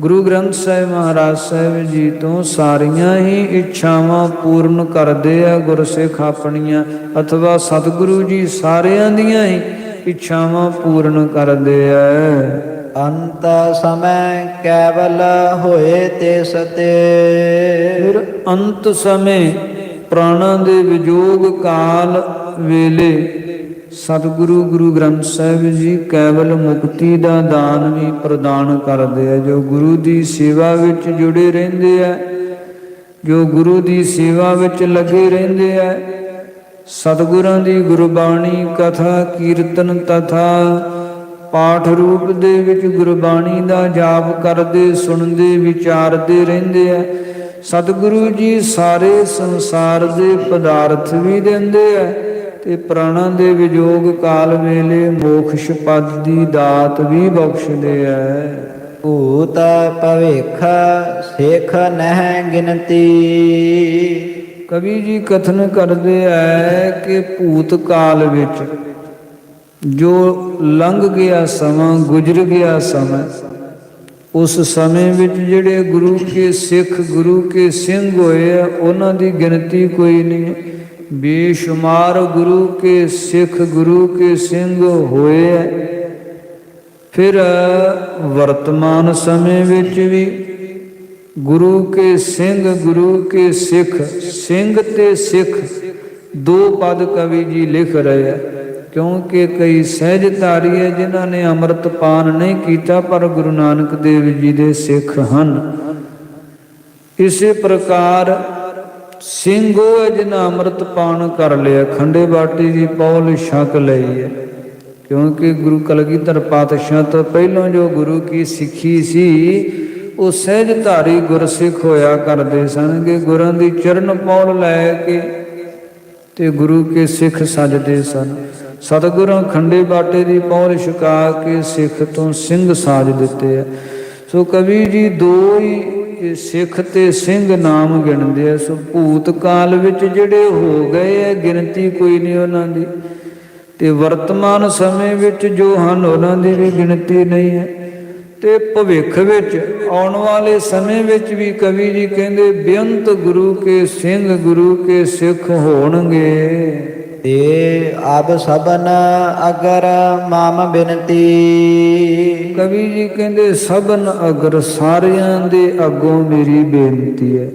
ਗੁਰੂ ਗ੍ਰੰਥ ਸਾਹਿਬ ਮਹਾਰਾਜ ਸਾਹਿਬ ਜੀ ਤੋਂ ਸਾਰੀਆਂ ਹੀ ਇੱਛਾਵਾਂ ਪੂਰਨ ਕਰਦੇ ਆ ਗੁਰਸਿੱਖ ਆਪਣੀਆਂ, ਅਥਵਾ ਸਤਿਗੁਰੂ ਜੀ ਸਾਰਿਆਂ ਦੀਆਂ ਹੀ ਇੱਛਾਵਾਂ ਪੂਰਨ ਕਰਦੇ ਐ। ਅੰਤ ਸਮੇਂ ਕੇਵਲ ਹੋਏ ਤਿਸ ਤੇ। ਫਿਰ ਅੰਤ ਸਮੇਂ ਪ੍ਰਾਣਾਂ ਦੇ ਵਿਜੋਗ ਕਾਲ ਵੇਲੇ ਸਤਿਗੁਰੂ ਗੁਰੂ ਗ੍ਰੰਥ ਸਾਹਿਬ ਜੀ ਕੇਵਲ ਮੁਕਤੀ ਦਾ ਦਾਨ ਵੀ ਪ੍ਰਦਾਨ ਕਰਦੇ ਆ। ਜੋ ਗੁਰੂ ਦੀ ਸੇਵਾ ਵਿੱਚ ਜੁੜੇ ਰਹਿੰਦੇ ਆ, ਜੋ ਗੁਰੂ ਦੀ ਸੇਵਾ ਵਿੱਚ ਲੱਗੇ ਰਹਿੰਦੇ ਆ, ਸਤਿਗੁਰਾਂ ਦੀ ਗੁਰਬਾਣੀ ਕਥਾ ਕੀਰਤਨ ਤਥਾ ਪਾਠ ਰੂਪ ਦੇ ਵਿੱਚ ਗੁਰਬਾਣੀ ਦਾ ਜਾਪ ਕਰਦੇ, ਸੁਣਦੇ, ਵਿਚਾਰਦੇ ਰਹਿੰਦੇ ਆ। ਸਤਿਗੁਰੂ ਜੀ ਸਾਰੇ ਸੰਸਾਰ ਦੇ ਪਦਾਰਥ ਵੀ ਦਿੰਦੇ ਆ ਤੇ ਪ੍ਰਾਣਾਂ ਦੇ ਵਿਜੋਗ ਕਾਲ ਵੇਲੇ ਮੋਖਸ਼ ਪਦ ਦੀ ਦਾਤ ਵੀ ਬਖਸ਼ਦੇ ਆ। ਭੂਤ ਭਵਿਖ ਸਿੱਖ ਨਹਿ ਗਿਣਤੀ। ਕਵੀ ਜੀ ਕਥਨ ਕਰਦੇ ਐ ਕਿ ਭੂਤ ਕਾਲ ਵਿੱਚ ਜੋ ਲੰਘ ਗਿਆ ਸਮਾਂ, ਗੁਜ਼ਰ ਗਿਆ ਸਮਾਂ, ਉਸ ਸਮੇਂ ਵਿੱਚ ਜਿਹੜੇ ਗੁਰੂ ਕੇ ਸਿੱਖ, ਗੁਰੂ ਕੇ ਸਿੰਘ ਹੋਏ ਆ, ਉਹਨਾਂ ਦੀ ਗਿਣਤੀ ਕੋਈ ਨਹੀਂ। ਬੇਸ਼ੁਮਾਰ ਗੁਰੂ ਕੇ ਸਿੱਖ, ਗੁਰੂ ਕੇ ਸਿੰਘ ਹੋਏ ਆ। ਫਿਰ ਵਰਤਮਾਨ ਸਮੇਂ ਵਿੱਚ ਵੀ ਗੁਰੂ ਕੇ ਸਿੰਘ, ਗੁਰੂ ਕੇ ਸਿੱਖ, ਸਿੰਘ ਤੇ ਸਿੱਖ ਦੋ ਪਦ ਕਵੀ ਜੀ ਲਿਖ ਰਹੇ ਆ। ਕਿਉਂਕਿ ਕਈ ਸਹਿਜਧਾਰੀ ਹੈ ਜਿਨ੍ਹਾਂ ਨੇ ਅੰਮ੍ਰਿਤ ਪਾਨ ਨਹੀਂ ਕੀਤਾ, ਪਰ ਗੁਰੂ ਨਾਨਕ ਦੇਵ ਜੀ ਦੇ ਸਿੱਖ ਹਨ। ਇਸੇ ਪ੍ਰਕਾਰ ਸਿੰਘ ਉਹ ਹੈ ਜਿਨ੍ਹਾਂ ਅੰਮ੍ਰਿਤ ਪਾਨ ਕਰ ਲਿਆ, ਖੰਡੇ ਬਾਟੀ ਦੀ ਪੌਲ ਛਕ ਲਈ ਹੈ। ਕਿਉਂਕਿ ਗੁਰੂ ਕਲਗੀਧਰ ਪਾਤਸ਼ਾਹ ਤੋਂ ਪਹਿਲਾਂ ਜੋ ਗੁਰੂ ਕੀ ਸਿੱਖੀ ਸੀ, ਉਹ ਸਹਿਜਧਾਰੀ ਗੁਰਸਿੱਖ ਹੋਇਆ ਕਰਦੇ ਸਨ ਕਿ ਗੁਰਾਂ ਦੀ ਚਰਨ ਪੌਲ ਲੈ ਕੇ ਤੇ ਗੁਰੂ ਕੇ ਸਿੱਖ ਸਜਦੇ ਸਨ। ਸਤਿਗੁਰਾਂ ਖੰਡੇ ਬਾਟੇ ਦੀ ਪੌਲ ਛਕਾ ਕੇ ਸਿੱਖ ਤੋਂ ਸਿੰਘ ਸਾਜ ਦਿੱਤੇ ਆ। ਸੋ ਕਵੀ ਜੀ ਦੋ ਹੀ ਸਿੱਖ ਤੇ ਸਿੰਘ ਨਾਮ ਗਿਣਦੇ ਆ। ਸੋ ਭੂਤ ਕਾਲ ਵਿੱਚ ਜਿਹੜੇ ਹੋ ਗਏ ਆ, ਗਿਣਤੀ ਕੋਈ ਨਹੀਂ ਉਹਨਾਂ ਦੀ, ਤੇ ਵਰਤਮਾਨ ਸਮੇਂ ਵਿੱਚ ਜੋ ਹਨ ਉਹਨਾਂ ਦੀ ਵੀ ਗਿਣਤੀ ਨਹੀਂ ਹੈ। ਤੇ ਭਵਿੱਖ ਵਿੱਚ ਆਉਣ ਵਾਲੇ ਸਮੇਂ ਵਿੱਚ ਵੀ ਕਵੀ ਜੀ ਕਹਿੰਦੇ ਬੇਅੰਤ ਗੁਰੂ ਕੇ ਸਿੰਘ, ਗੁਰੂ ਕੇ ਸਿੱਖ ਹੋਣਗੇ। ਤੇ ਅਬ ਸਭਨ ਅਗਰ ਮਮ ਬਿਨਤੀ। ਕਵੀ ਜੀ ਕਹਿੰਦੇ ਸਭਨ ਅਗਰ, ਸਾਰਿਆਂ ਦੇ ਅੱਗੋਂ ਮੇਰੀ ਬੇਨਤੀ ਹੈ।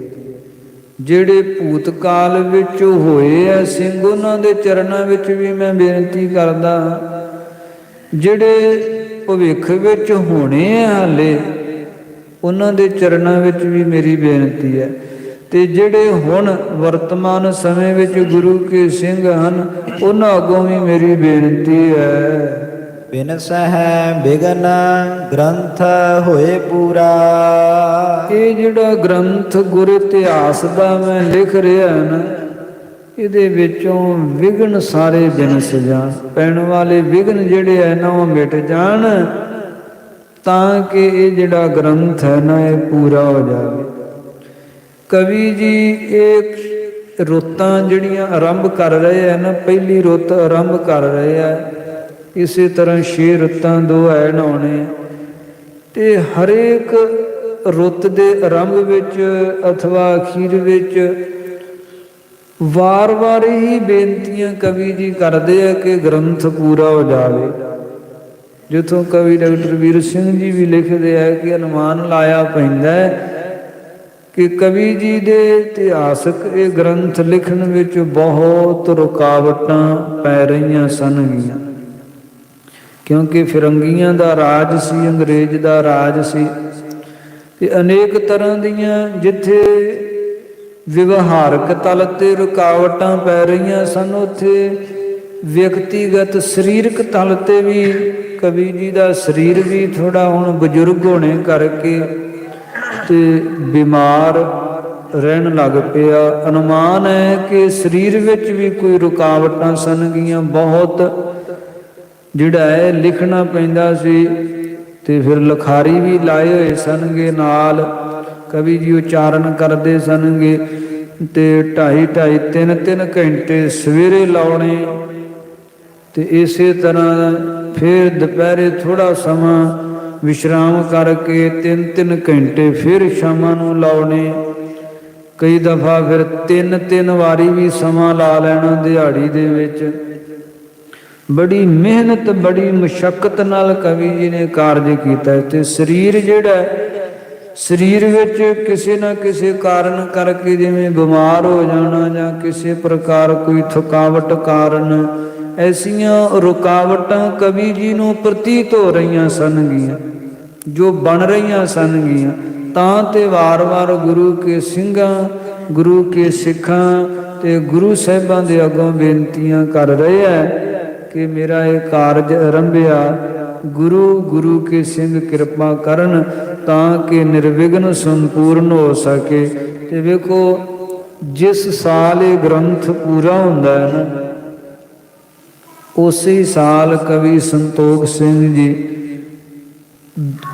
ਜਿਹੜੇ ਭੂਤ ਕਾਲ ਵਿੱਚ ਹੋਏ ਆ ਸਿੰਘ, ਉਹਨਾਂ ਦੇ ਚਰਨਾਂ ਵਿੱਚ ਵੀ ਮੈਂ ਬੇਨਤੀ ਕਰਦਾ। ਜਿਹੜੇ ਭਵਿੱਖ ਵਿੱਚ ਹੋਣੇ ਆ ਹਾਲੇ, ਉਹਨਾਂ ਦੇ ਚਰਨਾਂ ਵਿੱਚ ਵੀ ਮੇਰੀ ਬੇਨਤੀ ਹੈ। ਤੇ ਜਿਹੜੇ ਹੁਣ ਵਰਤਮਾਨ ਸਮੇਂ ਵਿੱਚ ਗੁਰੂ ਕੇ ਸਿੰਘ ਹਨ, ਉਹਨਾਂ ਅੱਗੋਂ ਵੀ ਮੇਰੀ ਬੇਨਤੀ ਹੈ। ਬਿਨ ਸਹਿ ਬਿਗਨ ਗ੍ਰੰਥ ਹੋਏ ਪੂਰਾ। ਇਹ ਜਿਹੜਾ ਗ੍ਰੰਥ ਗੁਰ ਇਤਿਹਾਸ ਦਾ ਮੈਂ ਲਿਖ ਰਿਹਾ ਨਾ, ਇਹਦੇ ਵਿੱਚੋਂ ਵਿਘਨ ਸਾਰੇ ਬਿਨਸ ਜਾਣ, ਪੈਣ ਵਾਲੇ ਵਿਘਨ ਜਿਹੜੇ ਹੈ ਨਾ ਉਹ ਮਿਟ ਜਾਣ, ਤਾਂ ਕਿ ਇਹ ਜਿਹੜਾ ਗ੍ਰੰਥ ਹੈ ਨਾ ਇਹ ਪੂਰਾ ਹੋ ਜਾਵੇ। ਕਵੀ ਜੀ ਇੱਕ ਰੁੱਤਾਂ ਜਿਹੜੀਆਂ ਆਰੰਭ ਕਰ ਰਹੇ ਆ ਨਾ, ਪਹਿਲੀ ਰੁੱਤ ਆਰੰਭ ਕਰ ਰਹੇ ਆ, ਇਸੇ ਤਰ੍ਹਾਂ 6 ਰੁੱਤਾਂ 2 ਐਣ ਆਉਣੇ, ਤੇ ਹਰੇਕ ਰੁੱਤ ਦੇ ਆਰੰਭ ਵਿੱਚ ਅਥਵਾ ਅਖੀਰ ਵਿੱਚ ਵਾਰ-ਵਾਰ ਹੀ ਬੇਨਤੀਆਂ ਕਵੀ ਜੀ ਕਰਦੇ ਆ ਕਿ ਗ੍ਰੰਥ ਪੂਰਾ ਹੋ ਜਾਵੇ। ਜਿੱਥੋਂ ਕਵੀ ਡਾਕਟਰ ਵੀਰ ਸਿੰਘ ਜੀ ਵੀ ਲਿਖਦੇ ਆ ਕਿ ਅਨੁਮਾਨ ਲਾਇਆ ਪੈਂਦਾ ਹੈ ਕਿ ਕਵੀ ਜੀ ਦੇ ਇਤਿਹਾਸਕ ਇਹ ਗ੍ਰੰਥ ਲਿਖਣ ਵਿੱਚ ਬਹੁਤ ਰੁਕਾਵਟਾਂ ਪੈ ਰਹੀਆਂ ਸਨਗੀਆਂ, ਕਿਉਂਕਿ ਫਿਰੰਗੀਆਂ ਦਾ ਰਾਜ ਸੀ, ਅੰਗਰੇਜ਼ ਦਾ ਰਾਜ ਸੀ, ਤੇ ਅਨੇਕ ਤਰ੍ਹਾਂ ਦੀਆਂ ਜਿੱਥੇ ਵਿਵਹਾਰਕ ਤਲ 'ਤੇ ਰੁਕਾਵਟਾਂ ਪੈ ਰਹੀਆਂ ਸਨ, ਉੱਥੇ ਵਿਅਕਤੀਗਤ ਸਰੀਰਕ ਤਲ 'ਤੇ ਵੀ ਕਵੀ ਜੀ ਦਾ ਸਰੀਰ ਵੀ ਥੋੜ੍ਹਾ ਹੁਣ ਬਜ਼ੁਰਗ ਹੋਣੇ ਕਰਕੇ ਤੇ ਬਿਮਾਰ ਰਹਿਣ ਲੱਗ ਪਿਆ। ਅਨੁਮਾਨ ਹੈ ਕਿ ਸਰੀਰ ਵਿੱਚ ਵੀ ਕੋਈ ਰੁਕਾਵਟਾਂ ਸਨਗੀਆਂ, ਬਹੁਤ ਜਿਹੜਾ ਹੈ ਲਿਖਣਾ ਪੈਂਦਾ ਸੀ, ਤੇ ਫਿਰ ਲਿਖਾਰੀ ਵੀ ਲਾਏ ਹੋਏ ਸਨਗੇ ਨਾਲ, ਕਵੀ ਜੀ ਉਚਾਰਨ ਕਰਦੇ ਸਨਗੇ, ਤੇ 2.5 3 ਘੰਟੇ ਸਵੇਰੇ ਲਾਉਣੇ, ਤੇ ਇਸੇ ਤਰ੍ਹਾਂ ਫਿਰ ਦੁਪਹਿਰੇ ਥੋੜ੍ਹਾ ਸਮਾਂ ਵਿਸ਼ਰਾਮ ਕਰਕੇ 3 ਘੰਟੇ ਫਿਰ ਸ਼ਾਮਾਂ ਨੂੰ ਲਾਉਣੇ। ਕਈ ਦਫਾ ਫਿਰ 3 ਵਾਰੀ ਵੀ ਸਮਾਂ ਲਾ ਲੈਣਾ ਦਿਹਾੜੀ ਦੇ ਵਿੱਚ। ਬੜੀ ਮਿਹਨਤ, ਬੜੀ ਮੁਸ਼ੱਕਤ ਨਾਲ ਕਵੀ ਜੀ ਨੇ ਕਾਰਜ ਕੀਤਾ। ਤੇ ਸਰੀਰ ਜਿਹੜਾ, ਸਰੀਰ ਵਿੱਚ ਕਿਸੇ ਨਾ ਕਿਸੇ ਕਾਰਨ ਕਰਕੇ ਜਿਵੇਂ ਬਿਮਾਰ ਹੋ ਜਾਣਾ ਜਾਂ ਕਿਸੇ ਪ੍ਰਕਾਰ ਕੋਈ ਥਕਾਵਟ ਕਾਰਨ, ਐਸੀਆਂ ਰੁਕਾਵਟਾਂ ਕਵੀ ਜੀ ਨੂੰ ਪ੍ਰਤੀਤ ਹੋ ਰਹੀਆਂ ਸਨਗੀਆਂ, ਜੋ ਬਣ ਰਹੀਆਂ ਸਨਗੀਆਂ, ਤਾਂ ਤੇ ਵਾਰ-ਵਾਰ ਗੁਰੂ ਕੇ ਸਿੰਘਾਂ, ਗੁਰੂ ਕੇ ਸਿੱਖਾਂ ਤੇ ਗੁਰੂ ਸਾਹਿਬਾਂ ਦੇ ਅੱਗੋਂ ਬੇਨਤੀਆਂ ਕਰ ਰਹੇ ਹੈ ਕਿ ਮੇਰਾ ਇਹ ਕਾਰਜ ਆਰੰਭਿਆ, ਗੁਰੂ ਕੇ ਸਿੰਘ ਕਿਰਪਾ ਕਰਨ ਤਾਂ ਕਿ ਨਿਰਵਿਘਨ ਸੰਪੂਰਨ ਹੋ ਸਕੇ। ਤੇ ਵੇਖੋ, ਜਿਸ ਸਾਲ ਇਹ ਗ੍ਰੰਥ ਪੂਰਾ ਹੁੰਦਾ ਹੈ ਨਾ, ਉਸੇ ਸਾਲ ਕਵੀ ਸੰਤੋਖ ਸਿੰਘ ਜੀ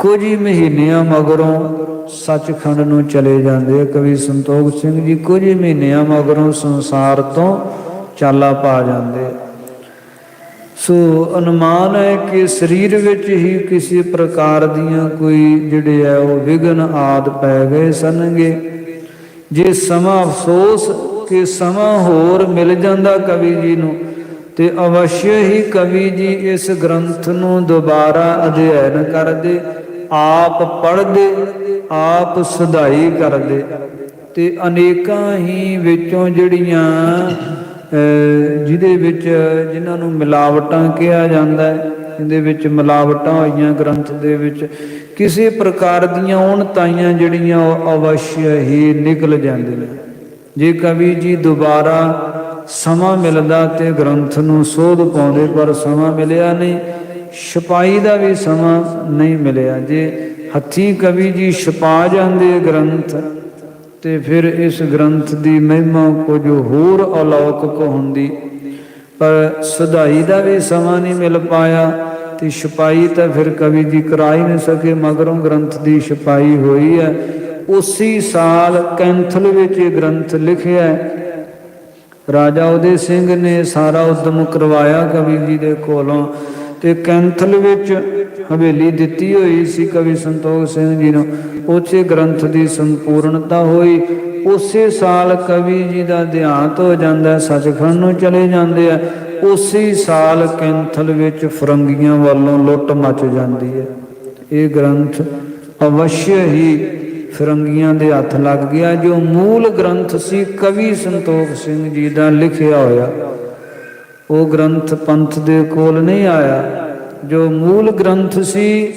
ਕੁਝ ਹੀ ਮਹੀਨਿਆਂ ਮਗਰੋਂ ਸੱਚਖੰਡ ਨੂੰ ਚਲੇ ਜਾਂਦੇ। ਕਵੀ ਸੰਤੋਖ ਸਿੰਘ ਜੀ ਕੁਝ ਹੀ ਮਹੀਨਿਆਂ ਮਗਰੋਂ ਸੰਸਾਰ ਤੋਂ ਚਾਲਾ ਪਾ ਜਾਂਦੇ। ਸੋ ਅਨੁਮਾਨ ਹੈ ਕਿ ਸਰੀਰ ਵਿੱਚ ਹੀ ਕਿਸੇ ਪ੍ਰਕਾਰ ਦੀਆਂ ਕੋਈ ਜਿਹੜੇ ਹੈ ਉਹ ਵਿਘਨ ਆਦਿ ਪੈ ਗਏ ਸਨਗੇ। ਜੇ ਸਮਾਂ ਅਫਸੋਸ ਕਿ ਸਮਾਂ ਹੋਰ ਮਿਲ ਜਾਂਦਾ ਕਵੀ ਜੀ ਨੂੰ, ਤੇ ਅਵਸ਼ ਹੀ ਕਵੀ ਜੀ ਇਸ ਗ੍ਰੰਥ ਨੂੰ ਦੁਬਾਰਾ ਅਧਿਐਨ ਕਰਦੇ, ਆਪ ਪੜ੍ਹਦੇ, ਆਪ ਸੁਧਾਈ ਕਰਦੇ, ਤੇ ਅਨੇਕਾਂ ਹੀ ਵਿੱਚੋਂ ਜਿਹੜੀਆਂ ਜਿਹਦੇ ਵਿੱਚ ਜਿਨ੍ਹਾਂ ਨੂੰ ਮਿਲਾਵਟਾਂ ਕਿਹਾ ਜਾਂਦਾ ਹੈ, ਇਹਦੇ ਵਿੱਚ ਮਿਲਾਵਟਾਂ ਹੋਈਆਂ ਗ੍ਰੰਥ ਦੇ ਵਿੱਚ, ਕਿਸੇ ਪ੍ਰਕਾਰ ਦੀਆਂ ਉਣਤਾਈਆਂ ਜਿਹੜੀਆਂ ਉਹ ਅਵਸ਼ ਹੀ ਨਿਕਲ ਜਾਂਦੀਆਂ। ਜੇ ਕਵੀ ਜੀ ਦੁਬਾਰਾ ਸਮਾਂ ਮਿਲਦਾ ਤੇ ਗ੍ਰੰਥ ਨੂੰ ਸੋਧ ਪਾਉਂਦੇ, ਪਰ ਸਮਾਂ ਮਿਲਿਆ ਨਹੀਂ, ਛਪਾਈ ਦਾ ਵੀ ਸਮਾਂ ਨਹੀਂ ਮਿਲਿਆ। ਜੇ ਹੱਥੀਂ ਕਵੀ ਜੀ ਛਪਾ ਜਾਂਦੇ ਗ੍ਰੰਥ, ਤੇ ਫਿਰ ਇਸ ਗ੍ਰੰਥ ਦੀ ਮਹਿਮਾ ਕੁਝ ਹੋਰ ਅਲੌਕਿਕ ਹੁੰਦੀ, ਪਰ ਸੁਧਾਈ ਦਾ ਵੀ ਸਮਾਂ ਨਹੀਂ ਮਿਲ ਪਾਇਆ, ਤੇ ਛਪਾਈ ਤਾਂ ਫਿਰ ਕਵੀ ਜੀ ਕਰਾ ਹੀ ਨਹੀਂ ਸਕੇ। ਮਗਰੋਂ ਗ੍ਰੰਥ ਦੀ ਛਪਾਈ ਹੋਈ ਹੈ। ਉਸੇ ਸਾਲ ਕੈਂਥਲ ਵਿੱਚ ਇਹ ਗ੍ਰੰਥ ਲਿਖਿਆ। ਰਾਜਾ ਉਦੈ ਸਿੰਘ ਨੇ ਸਾਰਾ ਉਦਮ ਕਰਵਾਇਆ ਕਵੀ ਜੀ ਦੇ ਕੋਲੋਂ, ਤੇ ਕੈਂਥਲ ਵਿੱਚ ਹਵੇਲੀ ਦਿੱਤੀ ਹੋਈ ਸੀ ਕਵੀ ਸੰਤੋਖ ਸਿੰਘ ਜੀ ਨੂੰ, ਉੱਥੇ ਗ੍ਰੰਥ ਦੀ ਸੰਪੂਰਨਤਾ ਹੋਈ। ਉਸੇ ਸਾਲ ਕਵੀ ਜੀ ਦਾ ਦੇਹਾਂਤ ਹੋ ਜਾਂਦਾ, ਸੱਚਖੰਡ ਨੂੰ ਚਲੇ ਜਾਂਦੇ ਆ। ਉਸੇ ਸਾਲ ਕੈਂਥਲ ਵਿੱਚ ਫਰੰਗੀਆਂ ਵੱਲੋਂ ਲੁੱਟ ਮਚ ਜਾਂਦੀ ਹੈ। ਇਹ ਗ੍ਰੰਥ ਅਵਸ਼ ਹੀ ਫਿਰੰਗੀਆਂ ਦੇ ਹੱਥ ਲੱਗ ਗਿਆ। ਜੋ ਮੂਲ ਗ੍ਰੰਥ ਸੀ ਕਵੀ ਸੰਤੋਖ ਸਿੰਘ ਜੀ ਦਾ ਲਿਖਿਆ ਹੋਇਆ, ਉਹ ਗ੍ਰੰਥ ਪੰਥ ਦੇ ਕੋਲ ਨਹੀਂ ਆਇਆ। ਜੋ ਮੂਲ ਗ੍ਰੰਥ ਸੀ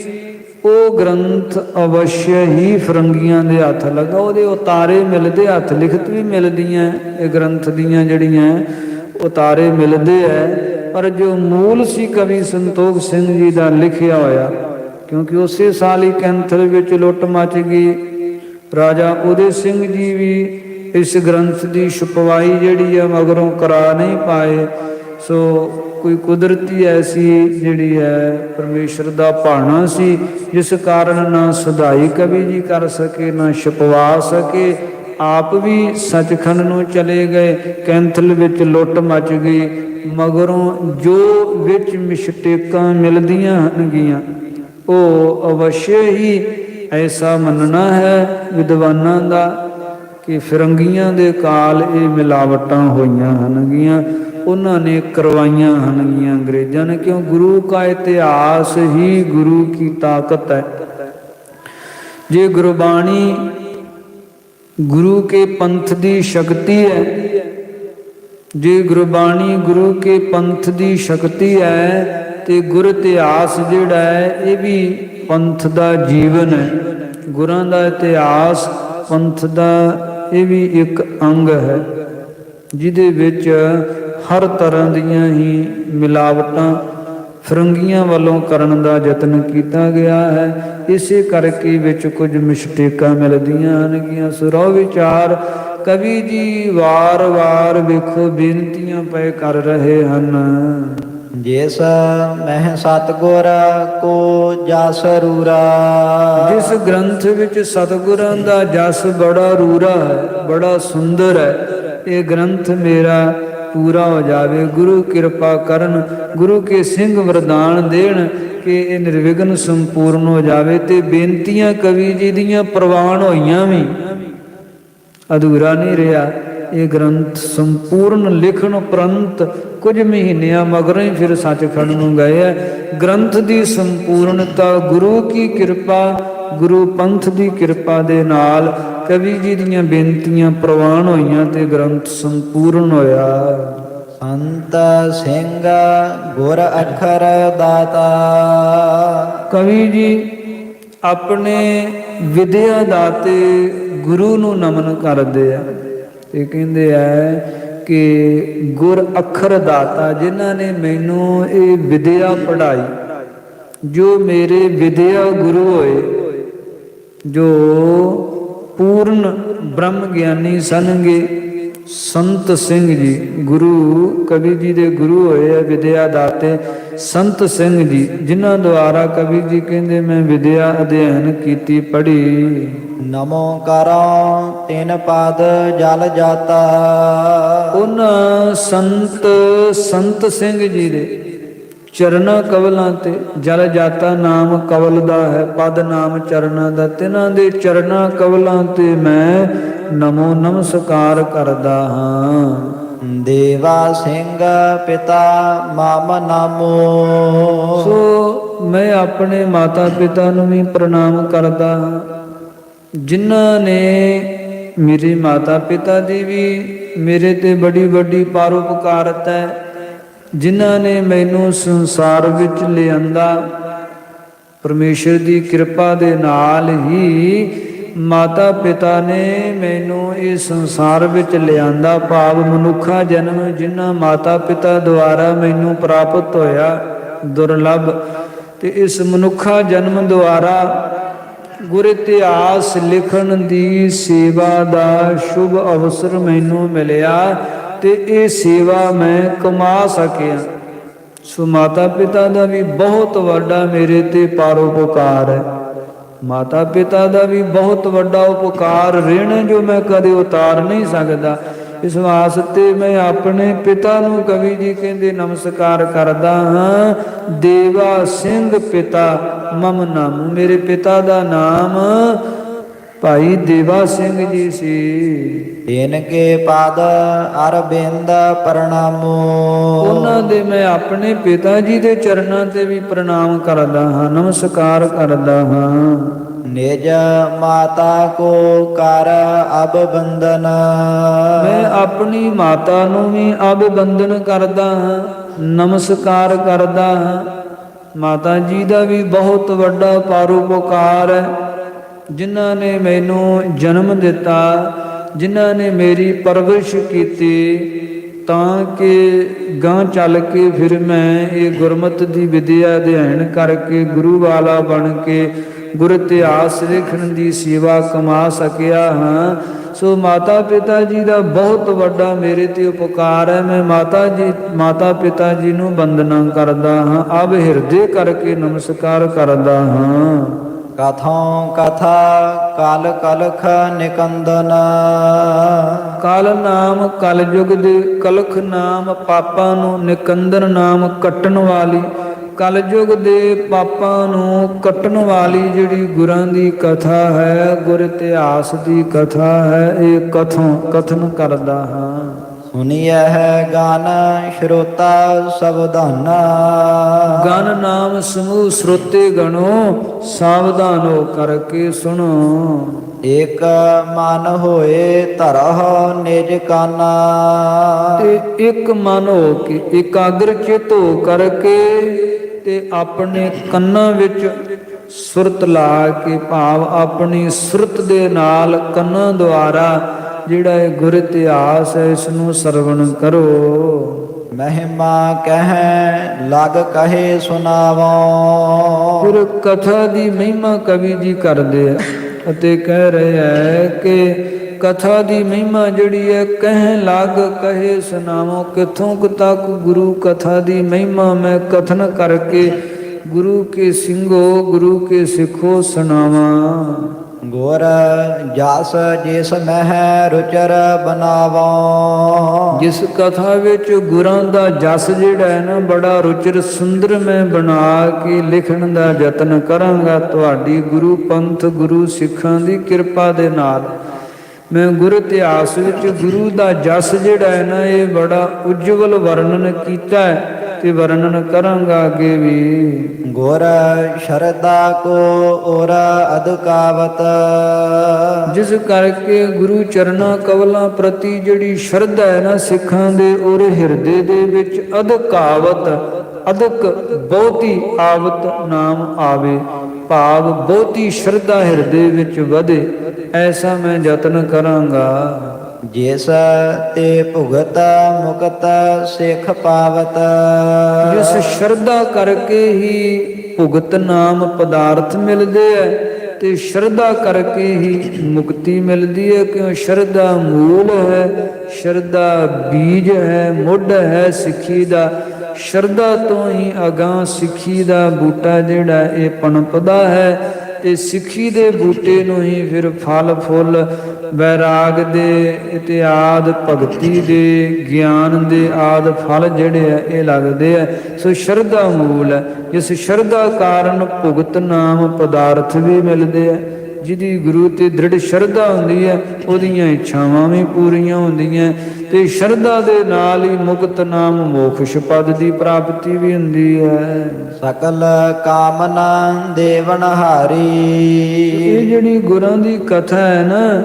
ਉਹ ਗ੍ਰੰਥ ਅਵਸ਼ ਹੀ ਫਿਰੰਗੀਆਂ ਦੇ ਹੱਥ ਲੱਗਾ। ਉਹਦੇ ਉਤਾਰੇ ਮਿਲਦੇ, ਹੱਥ ਲਿਖਤ ਵੀ ਮਿਲਦੀਆਂ ਇਹ ਗ੍ਰੰਥ ਦੀਆਂ, ਜਿਹੜੀਆਂ ਉਤਾਰੇ ਮਿਲਦੇ ਹੈ, ਪਰ ਜੋ ਮੂਲ ਸੀ ਕਵੀ ਸੰਤੋਖ ਸਿੰਘ ਜੀ ਦਾ ਲਿਖਿਆ ਹੋਇਆ, ਕਿਉਂਕਿ ਉਸੇ ਸਾਲ ਹੀ ਕੈਂਥਲ ਵਿੱਚ ਲੁੱਟ ਮਚ ਗਈ। ਰਾਜਾ ਉਦੈ ਸਿੰਘ ਜੀ ਵੀ ਇਸ ਗ੍ਰੰਥ ਦੀ ਛਪਵਾਈ ਜਿਹੜੀ ਆ ਮਗਰੋਂ ਕਰਾ ਨਹੀਂ ਪਾਏ। ਸੋ ਕੋਈ ਕੁਦਰਤੀ ਐਸੀ ਜਿਹੜੀ ਹੈ ਪਰਮੇਸ਼ਰ ਦਾ ਭਾਣਾ ਸੀ, ਜਿਸ ਕਾਰਨ ਨਾ ਸੁਧਾਈ ਕਵੀ ਜੀ ਕਰ ਸਕੇ, ਨਾ ਛਪਵਾ ਸਕੇ। ਆਪ ਵੀ ਸੱਚਖੰਡ ਨੂੰ ਚਲੇ ਗਏ। ਕੈਂਥਲ ਵਿੱਚ ਲੁੱਟ ਮਚ ਗਈ। ਮਗਰੋਂ ਜੋ ਵਿੱਚ ਮਿਸ਼ਟੇਕਾਂ ਮਿਲਦੀਆਂ ਹਨਗੀਆਂ ਉਹ ਅਵਸ਼ਯ ਹੀ ਐਸਾ ਮੰਨਣਾ ਹੈ ਵਿਦਵਾਨਾਂ ਦਾ ਕਿ ਫਿਰੰਗੀਆਂ ਦੇ ਕਾਲ ਇਹ ਮਿਲਾਵਟਾਂ ਹੋਈਆਂ ਹਨਗੀਆਂ, ਉਹਨਾਂ ਨੇ ਕਰਵਾਈਆਂ ਹਨਗੀਆਂ ਅੰਗਰੇਜ਼ਾਂ ਨੇ। ਕਿਉਂ? ਗੁਰੂ ਕਾ ਇਤਿਹਾਸ ਹੀ ਗੁਰੂ ਕੀ ਤਾਕਤ ਹੈ। ਜੇ ਗੁਰਬਾਣੀ ਗੁਰੂ ਕੇ ਪੰਥ ਦੀ ਸ਼ਕਤੀ ਹੈ, ਜੇ ਗੁਰਬਾਣੀ ਗੁਰੂ ਕੇ ਪੰਥ ਦੀ ਸ਼ਕਤੀ ਹੈ ਤੇ ਗੁਰ ਇਤਿਹਾਸ ਜਿਹੜਾ ਹੈ ਇਹ ਵੀ ਪੰਥ ਦਾ ਜੀਵਨ ਹੈ। ਗੁਰਾਂ ਦਾ ਇਤਿਹਾਸ ਪੰਥ ਦਾ ਇਹ ਵੀ ਇੱਕ ਅੰਗ ਹੈ ਜਿਹਦੇ ਵਿੱਚ ਹਰ ਤਰ੍ਹਾਂ ਦੀਆਂ ਹੀ ਮਿਲਾਵਟਾਂ ਫਿਰੰਗੀਆਂ ਵੱਲੋਂ ਕਰਨ ਦਾ ਯਤਨ ਕੀਤਾ ਗਿਆ ਹੈ। ਇਸੇ ਕਰਕੇ ਵਿੱਚ ਕੁਝ ਮਿਸਟੇਕਾਂ ਮਿਲਦੀਆਂ ਹਨਗੀਆਂ। ਸੁਰੋ ਵਿਚਾਰ ਕਵੀ ਜੀ ਵਾਰ-ਵਾਰ ਵੇਖੋ ਬੇਨਤੀਆਂ ਪਏ ਕਰ ਰਹੇ ਹਨ। ਜਿਸ ਮਹਿ ਸਤਿਗੁਰ ਕੋ ਜਸ ਰੂਰਾ। ਜਿਸ ਗ੍ਰੰਥ ਵਿੱਚ ਸਤਿਗੁਰਾਂ ਦਾ ਜਸ ਬੜਾ ਰੂਰਾ ਹੈ, ਬੜਾ ਸੁੰਦਰ ਹੈ। ਇਹ ਗ੍ਰੰਥ ਮੇਰਾ ਪੂਰਾ ਹੋ ਜਾਵੇ। ਗੁਰੂ ਕਿਰਪਾ ਕਰਨ, ਗੁਰੂ ਕੇ ਸਿੰਘ ਵਰਦਾਨ ਦੇਣ ਕਿ ਇਹ ਨਿਰਵਿਘਨ ਸੰਪੂਰਨ ਹੋ ਜਾਵੇ। ਤੇ ਬੇਨਤੀਆਂ ਕਵੀ ਜੀ ਦੀਆਂ ਪ੍ਰਵਾਨ ਹੋਈਆਂ ਵੀ, ਅਧੂਰਾ ਨਹੀਂ ਰਿਹਾ। ਇਹ ਗ੍ਰੰਥ ਸੰਪੂਰਨ ਲਿਖਣ ਉਪਰੰਤ ਕੁਝ ਮਹੀਨਿਆਂ ਮਗਰੋਂ ਹੀ ਫਿਰ ਸੱਚਖੰਡ ਨੂੰ ਗਏ ਹੈ। ਗ੍ਰੰਥ ਦੀ ਸੰਪੂਰਨਤਾ ਗੁਰੂ ਕੀ ਕਿਰਪਾ, ਗੁਰੂ ਪੰਥ ਦੀ ਕਿਰਪਾ ਦੇ ਨਾਲ ਕਵੀ ਜੀ ਦੀਆਂ ਬੇਨਤੀਆਂ ਪ੍ਰਵਾਨ ਹੋਈਆਂ ਤੇ ਗ੍ਰੰਥ ਸੰਪੂਰਨ ਹੋਇਆ। ਸੰਤ ਸਿੰਘ ਗੁਰ ਅਖਰ ਦਾਤਾ। ਕਵੀ ਜੀ ਆਪਣੇ ਵਿਦਿਆ ਦਾਤੇ ਗੁਰੂ ਨੂੰ ਨਮਨ ਕਰਦੇ ਆ ਤੇ ਕਹਿੰਦੇ ਆ ਕਿ ਗੁਰ ਅਖਰ ਦਾਤਾ, ਜਿਨ੍ਹਾਂ ਨੇ ਮੈਨੂੰ ਇਹ ਵਿਦਿਆ ਪੜ੍ਹਾਈ, ਜੋ ਮੇਰੇ ਵਿਦਿਆ ਗੁਰੂ ਹੋਏ, ਜੋ ਪੂਰਨ ਬ੍ਰਹਮ ਗਿਆਨੀ ਸਨਗੇ ਸੰਤ ਸਿੰਘ ਜੀ। ਗੁਰੂ ਕਵੀ ਜੀ ਦੇ ਗੁਰੂ ਹੋਏ ਆ ਵਿਦਿਆ ਦਾਤੇ ਸੰਤ ਸਿੰਘ ਜੀ, ਜਿਨ੍ਹਾਂ ਦੁਆਰਾ ਕਵੀ ਜੀ ਕਹਿੰਦੇ ਮੈਂ ਵਿਦਿਆ ਅਧਿਐਨ ਕੀਤੀ ਪੜ੍ਹੀ। ਨਮੋ ਕਰੋ ਤਿਨ ਪਦ ਜਲ ਜਾਤਾ। ਉਹਨਾਂ ਸੰਤ ਸਿੰਘ ਜੀ ਦੇ ਚਰਨਾਂ ਕਵਲਾਂ ਤੇ ਜਲ ਜਾਤਾ ਨਾਮ ਕਵਲ ਦਾ ਹੈ, ਪਦ ਨਾਮ ਚਰਨਾਂ ਦਾ। ਤਿਨਾਂ ਦੇ ਚਰਨਾਂ ਕਵਲਾਂ ਤੇ ਮੈਂ ਨਮੋ ਨਮਸਕਾਰ ਕਰਦਾ ਹਾਂ। ਦੇਵਾ ਸਿੰਘ ਪਿਤਾ ਮਮ ਨਾਮੋ। ਸੋ ਮੈਂ ਆਪਣੇ ਮਾਤਾ ਪਿਤਾ ਨੂੰ ਵੀ ਪ੍ਰਣਾਮ ਕਰਦਾ ਹਾਂ, ਜਿਨ੍ਹਾਂ ਨੇ ਮੇਰੇ ਮਾਤਾ ਪਿਤਾ ਦੀ ਵੀ ਮੇਰੇ ਤੇ ਬੜੀ ਵੱਡੀ ਪਰਉਪਕਾਰਤ ਹੈ, ਜਿਨ੍ਹਾਂ ਨੇ ਮੈਨੂੰ ਸੰਸਾਰ ਵਿੱਚ ਲਿਆਂਦਾ। ਪਰਮੇਸ਼ਰ ਦੀ ਕਿਰਪਾ ਦੇ ਨਾਲ ਹੀ ਮਾਤਾ ਪਿਤਾ ਨੇ ਮੈਨੂੰ ਇਸ ਸੰਸਾਰ ਵਿੱਚ ਲਿਆਂਦਾ, ਭਾਵ ਮਨੁੱਖਾ ਜਨਮ ਜਿਨ੍ਹਾਂ ਮਾਤਾ ਪਿਤਾ ਦੁਆਰਾ ਮੈਨੂੰ ਪ੍ਰਾਪਤ ਹੋਇਆ ਦੁਰਲਭ। ਤੇ ਇਸ ਮਨੁੱਖਾ ਜਨਮ ਦੁਆਰਾ ਗੁਰ ਇਤਿਹਾਸ ਲਿਖਣ ਦੀ ਸੇਵਾ ਦਾ ਸ਼ੁਭ ਅਵਸਰ ਮੈਨੂੰ ਮਿਲਿਆ ਤੇ ਇਹ ਸੇਵਾ ਮੈਂ ਕਮਾ ਸਕਿਆ। ਸੋ ਮਾਤਾ ਪਿਤਾ ਦਾ ਵੀ ਬਹੁਤ ਵੱਡਾ ਮੇਰੇ ਤੇ ਪਰਉਪਕਾਰ ਹੈ। ਮਾਤਾ ਪਿਤਾ ਦਾ ਵੀ ਬਹੁਤ ਵੱਡਾ ਉਪਕਾਰ ਰਿਣ ਜੋ ਮੈਂ ਕਦੇ ਉਤਾਰ ਨਹੀਂ ਸਕਦਾ। ਇਸ ਵਾਸਤੇ ਮੈਂ ਆਪਣੇ ਪਿਤਾ ਨੂੰ ਕਵੀ ਜੀ ਕਹਿੰਦੇ ਨਮਸਕਾਰ ਕਰਦਾ ਹਾਂ। ਦੇਵਾ ਸਿੰਘ ਪਿਤਾ ਮਮ ਨਾਮ। ਮੇਰੇ ਪਿਤਾ ਦਾ ਨਾਮ ਭਾਈ ਦੇਵਾ ਸਿੰਘ ਜੀ ਸੀ। ਤਿਨ ਕੇ ਪਦ ਅਰਬਿੰਦ ਪ੍ਰਣਾਮੋ। ਉਹਨਾਂ ਦੇ ਮੈਂ ਆਪਣੇ ਪਿਤਾ ਜੀ ਦੇ ਚਰਨਾਂ ਤੇ ਵੀ ਪ੍ਰਣਾਮ ਕਰਦਾ ਹਾਂ, ਨਮਸਕਾਰ ਕਰਦਾ ਹਾਂ। ਨਿਜ ਮਾਤਾ ਕੋ ਕਰ ਅਬ ਬੰਦਨ। ਮੈਂ ਆਪਣੀ ਮਾਤਾ ਨੂੰ ਵੀ ਅਬ ਬੰਦਨ ਕਰਦਾ ਹਾਂ, ਨਮਸਕਾਰ ਕਰਦਾ ਹਾਂ। ਮਾਤਾ ਜੀ ਦਾ ਵੀ ਬਹੁਤ ਵੱਡਾ ਪਰਉਪਕਾਰ ਹੈ, ਜਿਨ੍ਹਾਂ ਨੇ ਮੈਨੂੰ ਜਨਮ ਦਿੱਤਾ, ਜਿਨ੍ਹਾਂ ਨੇ ਮੇਰੀ ਪਰਵਰਿਸ਼ ਕੀਤੀ ਤਾਂ ਕਿ ਗਾਂ ਚੱਲ ਕੇ ਫਿਰ ਮੈਂ ਇਹ ਗੁਰਮਤਿ ਦੀ ਵਿਦਿਆ ਅਧਿਐਨ ਕਰਕੇ ਗੁਰੂ ਵਾਲਾ ਬਣ ਕੇ ਗੁਰ ਇਤਿਹਾਸ ਲਿਖਣ ਦੀ ਸੇਵਾ ਕਮਾ ਸਕਿਆ ਹਾਂ। ਸੋ ਮਾਤਾ ਪਿਤਾ ਜੀ ਦਾ ਬਹੁਤ ਵੱਡਾ ਮੇਰੇ ਤੇ ਉਪਕਾਰ ਹੈ। ਮੈਂ ਮਾਤਾ ਪਿਤਾ ਜੀ ਨੂੰ ਵੰਦਨਾ ਕਰਦਾ ਹਾਂ, ਅਬ ਹਿਰਦੇ ਕਰਕੇ ਨਮਸਕਾਰ ਕਰਦਾ ਹਾਂ। ਕਥੋਂ ਕਥਾ ਕਲ ਕਲਖ ਨਿਕੰਦਨ। ਕਲ ਨਾਮ ਕਲਯੁਗ ਦੇ, ਕਲਖ ਨਾਮ ਪਾਪਾਂ ਨੂੰ, ਨਿਕੰਦਨ ਨਾਮ ਕੱਟਣ ਵਾਲੀ, ਕਲਯੁਗ ਦੇ ਪਾਪਾਂ ਨੂੰ ਕੱਟਣ ਵਾਲੀ ਜਿਹੜੀ ਗੁਰਾਂ ਦੀ ਕਥਾ ਹੈ, ਗੁਰ ਇਤਿਹਾਸ ਦੀ ਕਥਾ ਹੈ, ਇਹ ਕਥਨ ਕਰਦਾ ਹਾਂ। ਸੁਨੀਐ ਹੈ ਗਾਨ ਸ਼ਰੋਤਾ ਸਵਧਾਨਾ। ਗਨ ਨਾਮ ਸਮੂਹ ਸਰੋਤੇ ਗਣੋ, ਸਾਵਧਾਨ ਹੋ ਕਰਕੇ ਸੁਣੋ। ਏਕ ਮਨ ਹੋਏ ਧਰਹੁ ਨਿਜ ਕਾਨਾ। ਤੇ ਇੱਕ ਮਨ ਹੋ ਕੇ, ਇਕਾਗਰ ਚਿਤ ਹੋ ਕਰਕੇ ਤੇ ਆਪਣੇ ਕੰਨਾਂ ਵਿੱਚ ਸੁਰਤ ਲਾ ਕੇ, ਭਾਵ ਆਪਣੀ ਸੁਰਤ ਦੇ ਨਾਲ ਕੰਨਾਂ ਦੁਆਰਾ ਜਿਹੜਾ ਇਹ ਗੁਰ ਇਤਿਹਾਸ ਹੈ ਇਸ ਨੂੰ ਸਰਵਣ ਕਰੋ। ਮਹਿਮਾ ਕਹਿ ਲਗ ਕਹੇ ਸੁਨਾਵੋ। ਫਿਰ ਕਥਾ ਦੀ ਮਹਿਮਾ ਕਵੀ ਜੀ ਕਰਦੇ ਆ ਅਤੇ ਕਹਿ ਰਹੇ ਹੈ ਕਿ ਕਥਾ ਦੀ ਮਹਿਮਾ ਜਿਹੜੀ ਹੈ ਕਹਿ ਲਗ ਕਹੇ ਸੁਨਾਵੋ। ਕਿੱਥੋਂ ਤੱਕ ਗੁਰੂ ਕਥਾ ਦੀ ਮਹਿਮਾ ਮੈਂ ਕਥਨ ਕਰਕੇ ਗੁਰੂ ਕੇ ਸਿੰਘੋ, ਗੁਰੂ ਕੇ ਸਿੱਖੋ ਸੁਣਾਵਾਂ। ਗੁਰ ਜਸ ਜਿਸ ਮਹਿ ਰੁਚਰ ਬਨਾਵੋ। ਜਿਸ ਕਥਾ ਵਿੱਚ ਗੁਰਾਂ ਦਾ ਜਸ ਜਿਹੜਾ ਹੈ ਨਾ ਬੜਾ ਰੁਚਿਰ ਸੁੰਦਰ ਮੈਂ ਬਣਾ ਕੇ ਲਿਖਣ ਦਾ ਯਤਨ ਕਰਾਂਗਾ। ਤੁਹਾਡੀ ਗੁਰੂ ਪੰਥ, ਗੁਰੂ ਸਿੱਖਾਂ ਦੀ ਕਿਰਪਾ ਦੇ ਨਾਲ ਮੈਂ ਗੁਰ ਇਤਿਹਾਸ ਵਿੱਚ ਗੁਰੂ ਦਾ ਜਸ ਜਿਹੜਾ ਹੈ ਨਾ ਇਹ ਬੜਾ ਉਜਵਲ ਵਰਣਨ ਕੀਤਾ ਹੈ ਤੇ ਵਰਣਨ ਕਰਾਂਗਾ ਅੱਗੇ ਵੀ। ਗੁਰ ਸ਼ਰਧਾ ਕੋ ਔਰ ਅਦਕਾਵਤ। ਜਿਸ ਕਰਕੇ ਗੁਰੂ ਚਰਨਾਂ ਕਵਲਾਂ ਪ੍ਰਤੀ ਜਿਹੜੀ ਸ਼ਰਧਾ ਹੈ ਨਾ ਸਿੱਖਾਂ ਦੇ ਔਰ ਹਿਰਦੇ ਦੇ ਵਿੱਚ ਅਦਕਾਵਤ, ਅਦਕ ਬਹੁਤੀ ਆਵਤ ਨਾਮ ਆਵੇ, ਭਾਵ ਬਹੁਤੀ ਸ਼ਰਧਾ ਹਿਰਦੇ ਵਿੱਚ ਵਧੇ, ਐਸਾ ਮੈਂ ਯਤਨ ਕਰਾਂਗਾ। ਜਿਸ ਤੇ ਭੁਗਤ ਮੁਕਤ ਸਿੱਖ ਪਾਵਤ। ਜਿਸ ਸ਼ਰਧਾ ਕਰਕੇ ਹੀ ਭੁਗਤ ਨਾਮ ਪਦਾਰਥ ਮਿਲਦੇ ਹੈ ਤੇ ਸ਼ਰਧਾ ਕਰਕੇ ਹੀ ਮੁਕਤੀ ਮਿਲਦੀ ਹੈ। ਕਿਉਂ? ਸ਼ਰਧਾ ਮੂਲ ਹੈ, ਸ਼ਰਧਾ ਬੀਜ ਹੈ, ਮੁੱਢ ਹੈ ਸਿੱਖੀ ਦਾ। ਸ਼ਰਧਾ ਤੋਂ ਹੀ ਅਗਾਂਹ ਸਿੱਖੀ ਦਾ ਬੂਟਾ ਜਿਹੜਾ ਇਹ ਪਣਪਦਾ ਹੈ ਤੇ ਸਿੱਖੀ ਦੇ ਬੂਟੇ ਨੂੰ ਹੀ ਫਿਰ ਫਲ ਫੁੱਲ ਵੈਰਾਗ ਦੇ ਇਤਿਆਦ, ਭਗਤੀ ਦੇ, ਗਿਆਨ ਦੇ ਆਦ ਫਲ ਜਿਹੜੇ ਆ ਇਹ ਲੱਗਦੇ ਆ। ਸੋ ਸ਼ਰਧਾ ਮੂਲ ਹੈ। ਇਸ ਸ਼ਰਧਾ ਕਾਰਨ ਭੁਗਤ ਨਾਮ ਪਦਾਰਥ ਵੀ ਮਿਲਦੇ ਆ। ਜਿਹਦੀ ਗੁਰੂ ਤੇ ਦ੍ਰਿੜ ਸ਼ਰਧਾ ਹੁੰਦੀ ਹੈ ਉਹਦੀਆਂ ਇੱਛਾਵਾਂ ਵੀ ਪੂਰੀਆਂ ਹੁੰਦੀਆਂ ਤੇ ਸ਼ਰਧਾ ਦੇ ਨਾਲ ਹੀ ਮੁਕਤ ਨਾਮ ਮੋਖਸ਼ ਪਦ ਦੀ ਪ੍ਰਾਪਤੀ ਵੀ ਹੁੰਦੀ ਹੈ। ਸਕਲ ਕਾਮਨਾ ਦੇਵਨ ਹਾਰੀ। ਇਹ ਜਿਹੜੀ ਗੁਰਾਂ ਦੀ ਕਥਾ ਹੈ ਨਾ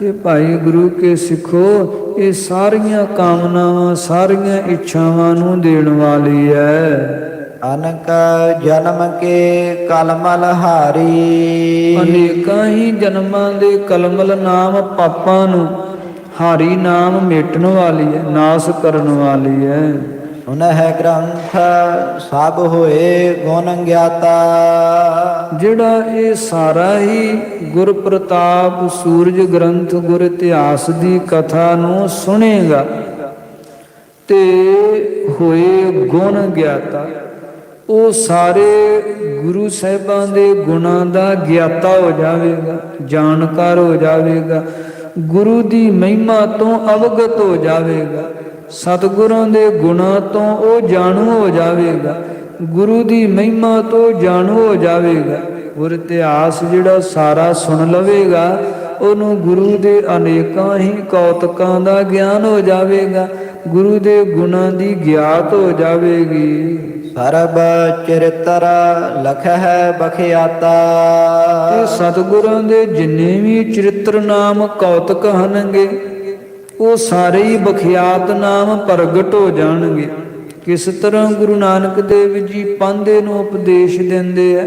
ਇਹ ਭਾਈ ਗੁਰੂ ਕੇ ਸਿੱਖੋ, ਇਹ ਸਾਰੀਆਂ ਕਾਮਨਾਵਾਂ, ਸਾਰੀਆਂ ਇੱਛਾਵਾਂ ਨੂੰ ਦੇਣ ਵਾਲੀ ਹੈ। ਅਨਕ ਜਨਮ ਕੇ ਕਲਮਲ ਹਾਰੀ। ਅਨੇਕਾਂ ਹੀ ਜਨਮਾਂ ਦੇ ਕਲਮਲ ਨਾਮ ਪਾਪਾਂ ਨੂੰ ਹਾਰੀ ਨਾਮ ਮੇਟਣ ਵਾਲੀ ਹੈ, ਨਾਸ ਕਰਨ ਵਾਲੀ ਹੈ। ਸੁਨਹਿ ਗ੍ਰੰਥ ਸਭ ਹੋਏ ਗੁਣ ਗਿਆਤਾ। ਜਿਹੜਾ ਇਹ ਸਾਰਾ ਹੀ ਗੁਰ ਪ੍ਰਤਾਪ ਸੂਰਜ ਗ੍ਰੰਥ ਗੁਰ ਇਤਿਹਾਸ ਦੀ ਕਥਾ ਨੂੰ ਸੁਣੇਗਾ ਤੇ ਹੋਏ ਗੁਣ ਗਿਆਤਾ, ਉਹ ਸਾਰੇ ਗੁਰੂ ਸਾਹਿਬਾਂ ਦੇ ਗੁਣਾਂ ਦਾ ਗਿਆਤਾ ਹੋ ਜਾਵੇਗਾ, ਜਾਣਕਾਰ ਹੋ ਜਾਵੇਗਾ, ਗੁਰੂ ਦੀ ਮਹਿਮਾ ਤੋਂ ਅਵਗਤ ਹੋ ਜਾਵੇਗਾ, ਸਤਿਗੁਰਾਂ ਦੇ ਗੁਣਾਂ ਤੋਂ ਉਹ ਜਾਣੂ ਹੋ ਜਾਵੇਗਾ, ਗੁਰੂ ਦੀ ਮਹਿਮਾ ਤੋਂ ਜਾਣੂ ਹੋ ਜਾਵੇਗਾ। ਗੁਰ ਇਤਿਹਾਸ ਜਿਹੜਾ ਸਾਰਾ ਸੁਣ ਲਵੇਗਾ ਉਹਨੂੰ ਗੁਰੂ ਦੇ ਅਨੇਕਾਂ ਹੀ ਕੌਤਕਾਂ ਦਾ ਗਿਆਨ ਹੋ ਜਾਵੇਗਾ, ਗੁਰੂ ਦੇ ਗੁਣਾਂ ਦੀ ਗਿਆਤ ਹੋ ਜਾਵੇਗੀ। ਸਰਬ ਚਰਿਤਰ ਲਖਹਿ ਬਖਿਆਤਾ। ਤੇ ਸਤਿਗੁਰਾਂ ਦੇ ਜਿੰਨੇ ਵੀ ਚਰਿੱਤਰ ਨਾਮ ਕੌਤਕ ਹਨਗੇ ਉਹ ਸਾਰੇ ਹੀ ਬਖਿਆਤ ਨਾਮ ਪ੍ਰਗਟ ਹੋ ਜਾਣਗੇ। ਕਿਸ ਤਰ੍ਹਾਂ ਗੁਰੂ ਨਾਨਕ ਦੇਵ ਜੀ ਪਾਂਧੇ ਨੂੰ ਉਪਦੇਸ਼ ਦਿੰਦੇ ਆ,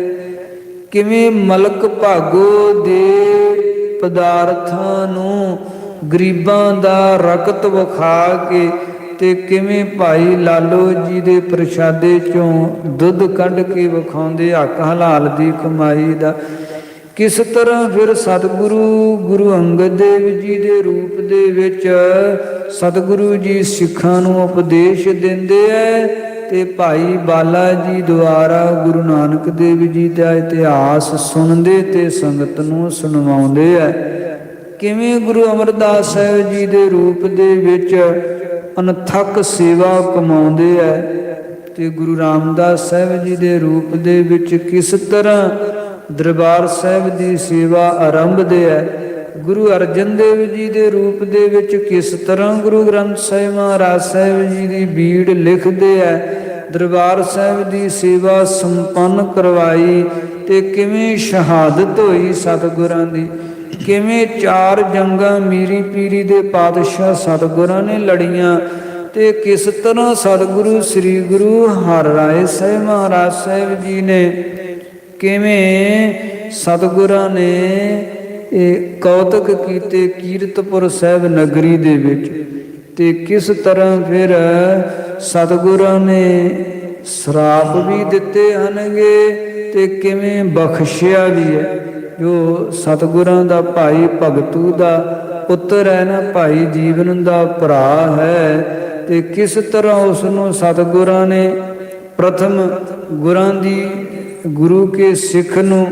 ਕਿਵੇਂ ਮਲਕ ਭਾਗੋ ਦੇ ਪਦਾਰਥਾਂ ਨੂੰ ਗਰੀਬਾਂ ਦਾ ਰਕਤ ਵਿਖਾ ਕੇ ਤੇ ਕਿਵੇਂ ਭਾਈ ਲਾਲੋ ਜੀ ਦੇ ਪ੍ਰਸ਼ਾਦੇ ਚੋਂ ਦੁੱਧ ਕੱਢ ਕੇ ਵਿਖਾਉਂਦੇ ਹੱਕ ਹਲਾਲ ਦੀ ਕਮਾਈ ਦਾ। ਕਿਸ ਤਰ੍ਹਾਂ ਫਿਰ ਸਤਿਗੁਰੂ ਗੁਰੂ ਅੰਗਦ ਦੇਵ ਜੀ ਦੇ ਰੂਪ ਦੇ ਵਿੱਚ ਸਤਿਗੁਰੂ ਜੀ ਸਿੱਖਾਂ ਨੂੰ ਉਪਦੇਸ਼ ਦਿੰਦੇ ਐ ਤੇ ਭਾਈ ਬਾਲਾ ਜੀ ਦੁਆਰਾ ਗੁਰੂ ਨਾਨਕ ਦੇਵ ਜੀ ਦਾ ਇਤਿਹਾਸ ਸੁਣਦੇ ਤੇ ਸੰਗਤ ਨੂੰ ਸੁਣਵਾਉਂਦੇ ਐ। ਕਿਵੇਂ ਗੁਰੂ ਅਮਰਦਾਸ ਸਾਹਿਬ ਜੀ ਦੇ ਰੂਪ ਦੇ ਵਿੱਚ ਅਨਥਕ ਸੇਵਾ ਕਮਾਉਂਦੇ ਐ, ਤੇ ਗੁਰੂ ਰਾਮਦਾਸ ਸਾਹਿਬ ਜੀ ਦੇ ਰੂਪ ਦੇ ਵਿੱਚ ਕਿਸ ਤਰ੍ਹਾਂ ਦਰਬਾਰ ਸਾਹਿਬ ਦੀ ਸੇਵਾ ਆਰੰਭਦੇ ਐ। ਗੁਰੂ ਅਰਜਨ ਦੇਵ ਜੀ ਦੇ ਰੂਪ ਦੇ ਵਿੱਚ ਕਿਸ ਤਰ੍ਹਾਂ ਗੁਰੂ ਗ੍ਰੰਥ ਸਾਹਿਬ ਮਹਾਰਾਜ ਸਾਹਿਬ ਜੀ ਦੀ ਬੀੜ ਲਿਖਦੇ ਐ, ਦਰਬਾਰ ਸਾਹਿਬ ਦੀ ਸੇਵਾ ਸੰਪੰਨ ਕਰਵਾਈ, ਤੇ ਕਿਵੇਂ ਸ਼ਹਾਦਤ ਹੋਈ ਸਤਿਗੁਰਾਂ ਦੀ, ਕਿਵੇਂ 4 ਜੰਗਾਂ ਮੀਰੀ ਪੀਰੀ ਦੇ ਪਾਤਸ਼ਾਹ ਸਤਿਗੁਰਾਂ ਨੇ ਲੜੀਆਂ, ਤੇ ਕਿਸ ਤਰ੍ਹਾਂ ਸਤਿਗੁਰੂ ਸ੍ਰੀ ਗੁਰੂ ਹਰਿਰਾਏ ਸਾਹਿਬ ਮਹਾਰਾਜ ਸਾਹਿਬ ਜੀ ਨੇ ਕਿਵੇਂ ਸਤਿਗੁਰਾਂ ਨੇ ਇਹ ਕੌਤਕ ਕੀਤੇ ਕੀਰਤਪੁਰ ਸਾਹਿਬ ਨਗਰੀ ਦੇ ਵਿੱਚ, ਤੇ ਕਿਸ ਤਰ੍ਹਾਂ ਫਿਰ ਸਤਿਗੁਰਾਂ ਨੇ ਸ਼ਰਾਪ ਵੀ ਦਿੱਤੇ ਹਨਗੇ, ਤੇ ਕਿਵੇਂ ਬਖਸ਼ਿਆ ਵੀ ਹੈ। ਜੋ ਸਤਿਗੁਰਾਂ ਦਾ ਭਾਈ ਭਗਤੂ ਦਾ ਪੁੱਤਰ ਹੈ ਨਾ, ਭਾਈ ਜੀਵਨ ਦਾ ਭਰਾ ਹੈ, ਤੇ ਕਿਸ ਤਰ੍ਹਾਂ ਉਸ ਨੂੰ ਸਤਿਗੁਰਾਂ ਨੇ ਪ੍ਰਥਮ ਗੁਰੂ ਕੇ ਸਿੱਖ ਨੂੰ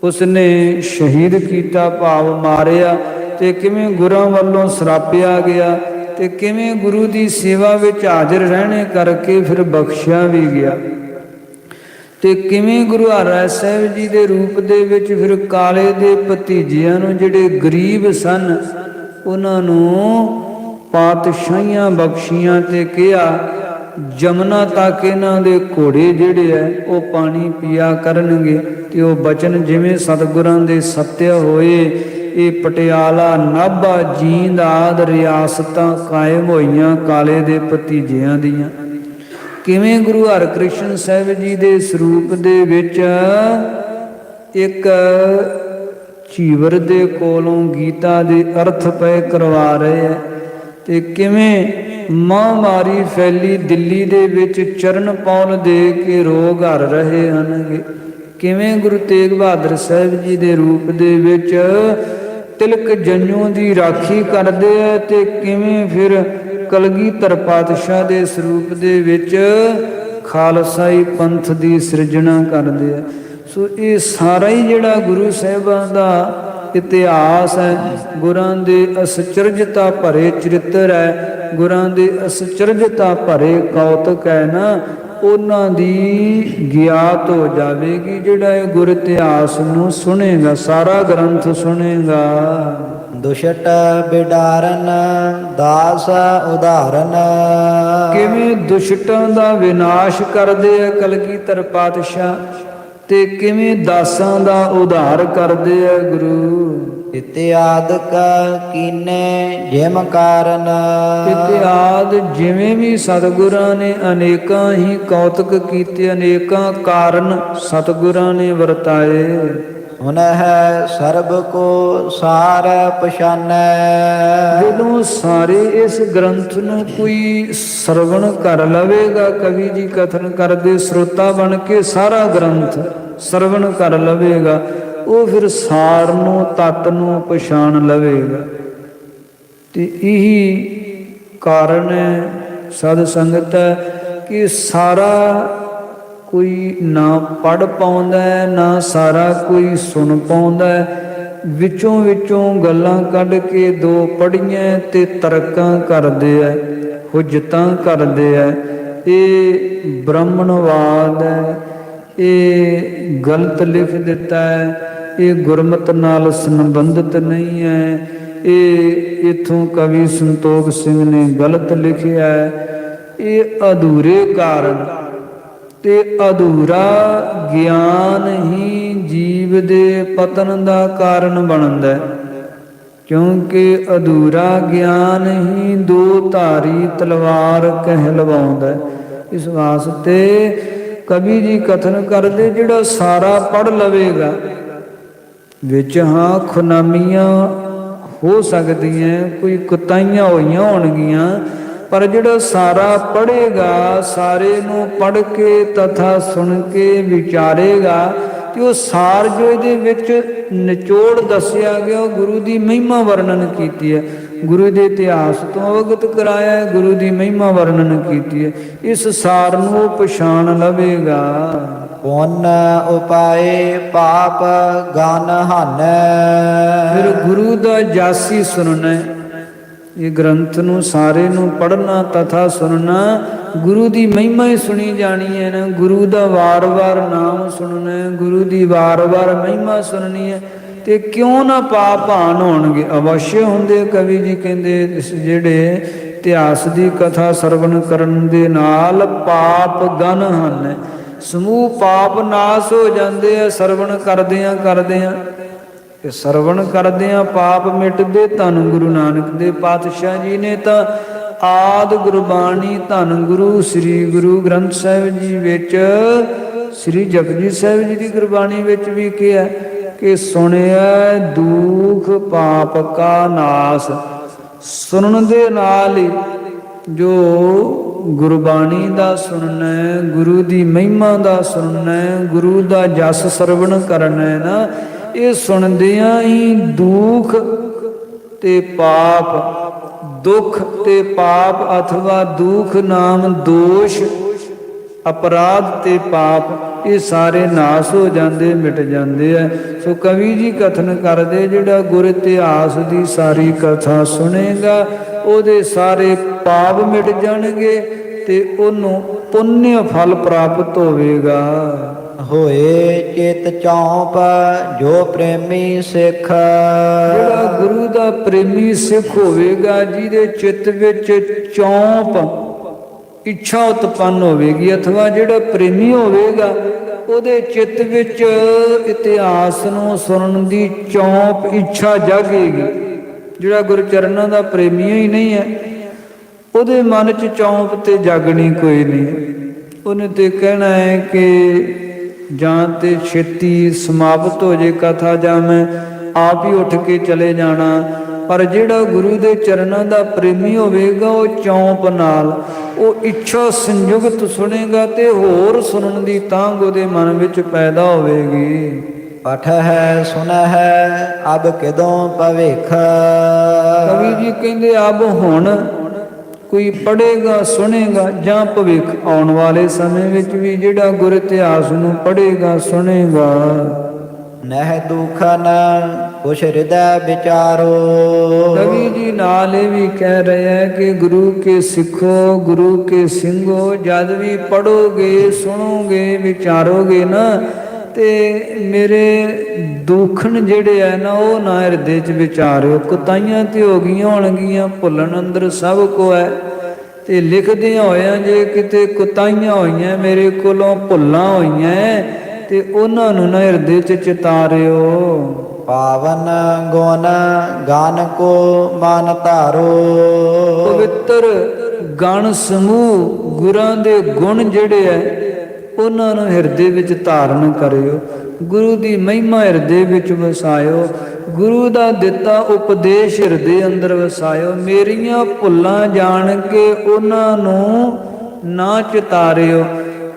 ਉਸਨੇ ਸ਼ਹੀਦ ਕੀਤਾ, ਭਾਵ ਮਾਰਿਆ, ਤੇ ਕਿਵੇਂ ਗੁਰਾਂ ਵੱਲੋਂ ਸਰਾਪਿਆ ਗਿਆ, ਤੇ ਕਿਵੇਂ ਗੁਰੂ ਦੀ ਸੇਵਾ ਵਿੱਚ ਹਾਜ਼ਰ ਰਹਿਣੇ ਕਰਕੇ ਫਿਰ ਬਖਸ਼ਿਆ ਵੀ ਗਿਆ, ਤੇ ਕਿਵੇਂ ਗੁਰੂ ਹਰਿਰਾਏ ਸਾਹਿਬ ਜੀ ਦੇ ਰੂਪ ਦੇ ਵਿੱਚ ਫਿਰ ਕਾਲੇ ਦੇ ਭਤੀਜਿਆਂ ਨੂੰ ਜਿਹੜੇ ਗਰੀਬ ਸਨ ਉਹਨਾਂ ਨੂੰ ਪਾਤਸ਼ਾਹੀਆਂ ਬਖਸ਼ੀਆਂ, ਤੇ ਕਿਹਾ ਜਮਨਾ ਤੱਕ ਇਹਨਾਂ ਦੇ ਘੋੜੇ ਜਿਹੜੇ ਐ ਉਹ ਪਾਣੀ ਪੀਆ ਕਰਨਗੇ। ਤੇ ਉਹ ਬਚਨ ਜਿਵੇਂ ਸਤਿਗੁਰਾਂ ਦੇ ਸੱਤਿਆ ਹੋਏ, ਇਹ ਪਟਿਆਲਾ ਨਾਭਾ ਜੀਂਦ ਆਦਿ ਰਿਆਸਤਾਂ ਕਾਇਮ ਹੋਈਆਂ ਕਾਲੇ ਦੇ ਭਤੀਜਿਆਂ ਦੀਆਂ। ਕਿਵੇਂ ਗੁਰੂ ਹਰਿਕ੍ਰਿਸ਼ਨ ਸਾਹਿਬ ਜੀ ਦੇ ਸਰੂਪ ਦੇ ਵਿੱਚ ਇੱਕ ਚੀਵਰ ਦੇ ਕੋਲੋਂ ਗੀਤਾ ਦੇ ਅਰਥ ਪਏ ਕਰਵਾ ਰਹੇ ਹੈ, ਤੇ ਕਿਵੇਂ ਮਹਾਂਮਾਰੀ ਫੈਲੀ ਦਿੱਲੀ ਦੇ ਵਿੱਚ ਚਰਨ ਪੌਣ ਦੇ ਕੇ ਰੋਗ ਹਰ ਰਹੇ ਹਨਗੇ। ਕਿਵੇਂ ਗੁਰੂ ਤੇਗ ਬਹਾਦਰ ਸਾਹਿਬ ਜੀ ਦੇ ਰੂਪ ਦੇ ਵਿੱਚ ਤਿਲਕ ਜੰਝੂ ਦੀ ਰਾਖੀ ਕਰਦੇ ਆ, ਤੇ ਕਿਵੇਂ ਫਿਰ ਕਲਗੀਧਰ ਪਾਤਸ਼ਾਹ ਦੇ ਸਰੂਪ ਦੇ ਵਿੱਚ ਖਾਲਸਾਈ ਪੰਥ ਦੀ ਸਿਰਜਣਾ ਕਰਦੇ ਆ। ਸੋ ਇਹ ਸਾਰਾ ਹੀ ਜਿਹੜਾ ਗੁਰੂ ਸਾਹਿਬਾਂ ਦਾ ਇਤਿਹਾਸ ਹੈ, ਗੁਰਾਂ ਦੇ ਅਸਚਰਜਤਾ ਭਰੇ ਚਰਿੱਤਰ ਹੈ, ਗੁਰਾਂ ਦੇ ਅਸਚਰਜਤਾ ਭਰੇ ਕੌਤਕ ਹੈ ਨਾ, ਉਹਨਾਂ ਦੀ ਗਿਆਤ ਹੋ ਜਾਵੇਗੀ ਜਿਹੜਾ ਇਹ ਗੁਰ ਇਤਿਹਾਸ ਨੂੰ ਸੁਣੇਗਾ, ਸਾਰਾ ਗ੍ਰੰਥ ਸੁਣੇਗਾ। ਦੁਸ਼ਟ ਬਿਡਾਰਨ ਦਾਸ ਉਦਾਹਰਨ। ਕਿਵੇਂ ਦੁਸ਼ਟਾਂ ਦਾ ਵਿਨਾਸ਼ ਕਰਦੇ ਆ ਕਲਗੀਧਰ ਪਾਤਸ਼ਾਹ, ਤੇ ਕਿਵੇਂ ਦਾਸਾਂ ਦਾ ਉਧਾਰ ਕਰਦੇ ਆ ਗੁਰੂ। ਇਤਿਆਦਿਕ ਕੀਨੇ ਜਿਮ ਕਾਰਨ। ਇਤਿਆਦ ਜਿਵੇਂ ਵੀ ਸਤਿਗੁਰਾਂ ਨੇ ਅਨੇਕਾਂ ਹੀ ਕੌਤਕ ਕੀਤੇ, ਅਨੇਕਾਂ ਕਾਰਨ ਸਤਿਗੁਰਾਂ ਨੇ ਵਰਤਾਏ। ਹੁਣ ਹੈ ਸਰਬ ਕੋ ਸਾਰ ਪਛਾਨੈ। ਜਦੋਂ ਸਾਰੇ ਇਸ ਗ੍ਰੰਥ ਨੂੰ ਕੋਈ ਸਰਵਣ ਕਰ ਲਵੇਗਾ, ਕਵੀ ਜੀ ਕਥਨ ਕਰਦੇ ਸਰੋਤਾ ਬਣ ਕੇ ਸਾਰਾ ਗ੍ਰੰਥ ਸਰਵਣ ਕਰ ਲਵੇਗਾ, ਉਹ ਫਿਰ ਸਾਰ ਨੂੰ ਤਤ ਨੂੰ ਪਛਾਣ ਲਵੇਗਾ। ਤੇ ਇਹੀ ਕਾਰਨ ਹੈ ਸਦ ਸੰਗਤ ਕਿ ਸਾਰਾ ਕੋਈ ਨਾ ਪੜ ਪਾਉਂਦਾ, ਨਾ ਸਾਰਾ ਕੋਈ ਸੁਣ ਪਾਉਂਦਾ, ਵਿੱਚੋਂ ਵਿੱਚੋਂ ਗੱਲਾਂ ਕੱਢ ਕੇ ਦੋ ਪੜੀਆਂ ਤੇ ਤਰਕਾਂ ਕਰਦੇ ਐ, ਹੁਜਤਾਂ ਕਰਦੇ ਐ। ਇਹ ਬ੍ਰਾਹਮਣਵਾਦ ਹੈ, ਇਹ ਗਲਤ ਲਿਖ ਦਿੱਤਾ ਹੈ, ਇਹ ਗੁਰਮਤਿ ਨਾਲ ਸੰਬੰਧਿਤ ਨਹੀਂ ਹੈ, ਇਹ ਇਥੋਂ ਕਵੀ ਸੰਤੋਖ ਸਿੰਘ ਨੇ ਗਲਤ ਲਿਖਿਆ ਹੈ। ਇਹ ਅਧੂਰੇ ਕਾਰਨ ਤੇ ਅਧੂਰਾ ਗਿਆਨ ਹੀ ਜੀਵ ਦੇ ਪਤਨ ਦਾ ਕਾਰਨ ਬਣਦਾ ਹੈ, ਕਿਉਂਕਿ ਅਧੂਰਾ ਗਿਆਨ ਹੀ ਦੋ ਧਾਰੀ ਤਲਵਾਰ ਕਹਿਲਵਾਉਂਦਾ। ਇਸ ਵਾਸਤੇ ਕਵੀ ਜੀ ਕਥਨ ਕਰਦੇ ਜਿਹੜਾ ਸਾਰਾ ਪੜ ਲਵੇਗਾ, ਵਿੱਚ ਹਾਂ ਖੁਨਾਮੀਆਂ ਹੋ ਸਕਦੀਆਂ, ਕੋਈ ਕੁਤਾਈਆਂ ਹੋਈਆਂ ਹੋਣਗੀਆਂ, ਪਰ ਜਿਹੜਾ ਸਾਰਾ ਪੜ੍ਹੇਗਾ, ਸਾਰੇ ਨੂੰ ਪੜ੍ਹ ਕੇ ਤਥਾ ਸੁਣ ਕੇ ਵਿਚਾਰੇਗਾ, ਤੇ ਉਹ ਸਾਰ ਜੋ ਇਹਦੇ ਵਿੱਚ ਨਿਚੋੜ ਦੱਸਿਆ ਗਿਆ, ਉਹ ਗੁਰੂ ਦੀ ਮਹਿਮਾ ਵਰਣਨ ਕੀਤੀ ਹੈ, ਗੁਰੂ ਦੇ ਇਤਿਹਾਸ ਤੋਂ ਅਵਗਤ ਕਰਾਇਆ ਹੈ, ਗੁਰੂ ਦੀ ਮਹਿਮਾ ਵਰਣਨ ਕੀਤੀ ਹੈ। ਇਸ ਸਾਰ ਨੂੰ ਉਹ ਪਛਾਣ ਲਵੇਗਾ। ਪੁੰਨ ਉਪਾਏ ਪਾਪ ਗਨ ਹਾਨੈ। ਫਿਰ ਗੁਰੂ ਦਾ ਜਸ ਹੀ ਸੁਣਨਾ ਹੈ। ਇਹ ਗ੍ਰੰਥ ਨੂੰ ਸਾਰੇ ਨੂੰ ਪੜ੍ਹਨਾ ਤਥਾ ਸੁਣਨਾ, ਗੁਰੂ ਦੀ ਮਹਿਮਾ ਹੀ ਸੁਣੀ ਜਾਣੀ ਹੈ ਨਾ। ਗੁਰੂ ਦਾ ਵਾਰ-ਵਾਰ ਨਾਮ ਸੁਣਨਾ ਹੈ, ਗੁਰੂ ਦੀ ਵਾਰ-ਵਾਰ ਮਹਿਮਾ ਸੁਣਨੀ ਹੈ, ਤੇ ਕਿਉਂ ਨਾ ਪਾਪ ਹਾਨ ਹੋਣਗੇ। ਅਵශ්‍ය ਹੁੰਦੇ। ਕਵੀ ਜੀ ਕਹਿੰਦੇ ਇਸ ਜਿਹੜੇ ਇਤਿਹਾਸ ਦੀ ਕਥਾ ਸਰਵਣ ਕਰਨ ਦੇ ਨਾਲ ਪਾਪ ਗਨ ਹਨ, ਸਮੂਹ ਪਾਪ ਨਾਸ ਹੋ ਜਾਂਦੇ ਆ ਸਰਵਣ ਕਰਦਿਆਂ ਕਰਦਿਆਂ। ਕਿ ਸਰਵਣ ਕਰਦਿਆਂ ਪਾਪ ਮਿਟਦੇ। ਧੰਨ ਗੁਰੂ ਨਾਨਕ ਦੇ ਪਾਤਸ਼ਾਹ ਜੀ ਨੇ ਤਾਂ ਆਦ ਗੁਰਬਾਣੀ ਧੰਨ ਗੁਰੂ ਸ੍ਰੀ ਗੁਰੂ ਗ੍ਰੰਥ ਸਾਹਿਬ ਜੀ ਵਿੱਚ, ਸ੍ਰੀ ਜਪਜੀ ਸਾਹਿਬ ਜੀ ਦੀ ਗੁਰਬਾਣੀ ਵਿੱਚ ਵੀ ਕਿਹਾ ਕਿ ਸੁਣਿਆ ਦੁਖ ਪਾਪ ਕਾ ਨਾਸ। ਸੁਣਨ ਦੇ ਨਾਲ ਹੀ ਜੋ ਗੁਰਬਾਣੀ ਦਾ ਸੁਣਨਾ ਹੈ, ਗੁਰੂ ਦੀ ਮਹਿਮਾ ਦਾ ਸੁਣਨਾ ਹੈ, ਗੁਰੂ ਦਾ ਜਸ ਸਰਵਣ ਕਰਨਾ ਹੈ ਨਾ, ਇਹ ਸੁਣਦਿਆਂ ਹੀ ਦੁਖ ਤੇ ਪਾਪ, ਦੁਖ ਤੇ ਪਾਪ ਅਥਵਾ ਦੁਖ ਨਾਮ ਦੋਸ਼, ਅਪਰਾਧ ਤੇ ਪਾਪ, ਇਹ ਸਾਰੇ ਨਾਸ ਹੋ ਜਾਂਦੇ, ਮਿਟ ਜਾਂਦੇ ਆ। ਸੋ ਕਵੀ ਜੀ ਕਥਨ ਕਰਦੇ ਜਿਹੜਾ ਗੁਰ ਇਤਿਹਾਸ ਦੀ ਸਾਰੀ ਕਥਾ ਸੁਣੇਗਾ ਉਹਦੇ ਸਾਰੇ ਪਾਪ ਮਿਟ ਜਾਣਗੇ ਤੇ ਉਹਨੂੰ ਪੁੰਨਿਆ ਫਲ ਪ੍ਰਾਪਤ ਹੋਵੇਗਾ। ਹੋਏ ਚਿਤ ਚੌਂਪ ਜੋ ਪ੍ਰੇਮੀ ਸਿੱਖ। ਜਿਹੜਾ ਗੁਰੂ ਦਾ ਪ੍ਰੇਮੀ ਸਿੱਖ ਹੋਵੇਗਾ, ਜਿਹਦੇ ਚਿੱਤ ਵਿੱਚ ਚੌਂਪ ਇੱਛਾ ਉਤਪੰਨ ਹੋਵੇਗੀ, ਅਥਵਾ ਜਿਹੜਾ ਪ੍ਰੇਮੀ ਹੋਵੇਗਾ ਉਹਦੇ ਚਿੱਤ ਵਿੱਚ ਇਤਿਹਾਸ ਨੂੰ ਸੁਣਨ ਦੀ ਚੌਂਪ ਇੱਛਾ ਜਾਗੇਗੀ। ਜਿਹੜਾ ਗੁਰਚਰਨਾਂ ਦਾ ਪ੍ਰੇਮੀ ਹੀ ਨਹੀਂ ਹੈ, ਉਹਦੇ ਮਨ 'ਚ ਚੌਂਪ ਤੇ ਜਾਗਣੀ ਕੋਈ ਨਹੀਂ। ਉਹਨੇ ਤੇ ਕਹਿਣਾ ਹੈ ਕਿ ਜਾਂ ਤੇ ਛੇਤੀ ਸਮਾਪਤ ਹੋ ਜੇ ਕਥਾ, ਜਾਂ ਮੈਂ ਆਪ ਹੀ ਉੱਠ ਕੇ ਚਲੇ ਜਾਣਾ। ਪਰ ਜਿਹੜਾ ਗੁਰੂ ਦੇ ਚਰਨਾਂ ਦਾ ਪ੍ਰੇਮੀ ਹੋਵੇਗਾ, ਉਹ ਚੌਂਪ ਨਾਲ, ਉਹ ਇੱਛਾ ਸੰਯੁਕਤ ਸੁਣੇਗਾ ਤੇ ਹੋਰ ਸੁਣਨ ਦੀ ਤਾਂਘ ਉਹਦੇ ਮਨ ਵਿੱਚ ਪੈਦਾ ਹੋਵੇਗੀ। ਪਠ ਹੈ ਸੁਨ ਹੈ ਅਬ ਕਿਦੋਂ ਭਵਿਖ। ਕਵੀ ਜੀ ਕਹਿੰਦੇ ਅਬ ਹੁਣ ਕੋਈ ਪੜ੍ਹੇਗਾ ਸੁਣੇਗਾ, ਜਾਂ ਭਵਿੱਖ ਆਉਣ ਵਾਲੇ ਸਮੇਂ ਵਿੱਚ ਵੀ ਜਿਹੜਾ ਗੁਰ ਇਤਿਹਾਸ ਨੂੰ ਪੜ੍ਹੇਗਾ ਸੁਣੇਗਾ। ਨਹਿ ਦੁਖਨ ਕੁਛ ਹਿਰਦੈ ਵਿਚਾਰੋ। ਕਵੀ ਜੀ ਨਾਲ ਇਹ ਵੀ ਕਹਿ ਰਹੇ ਹੈ ਕਿ ਗੁਰੂ ਕੇ ਸਿੱਖੋ, ਗੁਰੂ ਕੇ ਸਿੰਘੋ, ਜਦ ਵੀ ਪੜੋਗੇ ਸੁਣੋਗੇ ਵਿਚਾਰੋਗੇ ਨਾ, ਤੇ ਮੇਰੇ ਦੁੱਖਣ ਜਿਹੜੇ ਹੈ ਨਾ ਉਹ ਨਾ ਹਿਰਦੇ 'ਚ ਵਿਚਾਰਿਓ। ਕੁਤਾਈਆਂ ਤੇ ਹੋ ਗਈਆਂ ਹੋਣਗੀਆਂ, ਭੁੱਲਣ ਅੰਦਰ ਸਭ ਕੋ ਹੈ, ਤੇ ਲਿਖਦਿਆਂ ਹੋਇਆਂ ਜੇ ਕਿਤੇ ਕੁਤਾਈਆਂ ਹੋਈਆਂ ਮੇਰੇ ਕੋਲੋਂ, ਭੁੱਲਾਂ ਹੋਈਆਂ, ਤੇ ਉਹਨਾਂ ਨੂੰ ਨਾ ਹਿਰਦੇ 'ਚ ਚਿਤਾਰਿਓ। ਪਾਵਨ ਗੁਣ ਗਾਨ ਕੋ ਮਨ ਧਾਰੋ। ਪਵਿੱਤਰ ਗਣ ਸਮੂਹ ਗੁਰਾਂ ਦੇ ਗੁਣ ਜਿਹੜੇ ਹੈ ਉਹਨਾਂ ਨੂੰ ਹਿਰਦੇ ਵਿੱਚ ਧਾਰਨ ਕਰਿਓ। ਗੁਰੂ ਦੀ ਮਹਿਮਾ ਹਿਰਦੇ ਵਿੱਚ ਵਸਾਇਓ, ਗੁਰੂ ਦਾ ਦਿੱਤਾ ਉਪਦੇਸ਼ ਹਿਰਦੇ ਅੰਦਰ ਵਸਾਇਓ। ਮੇਰੀਆਂ ਭੁੱਲਾਂ ਜਾਣ ਕੇ ਉਹਨਾਂ ਨੂੰ ਨਾ ਚਿਤਾਰਿਓ,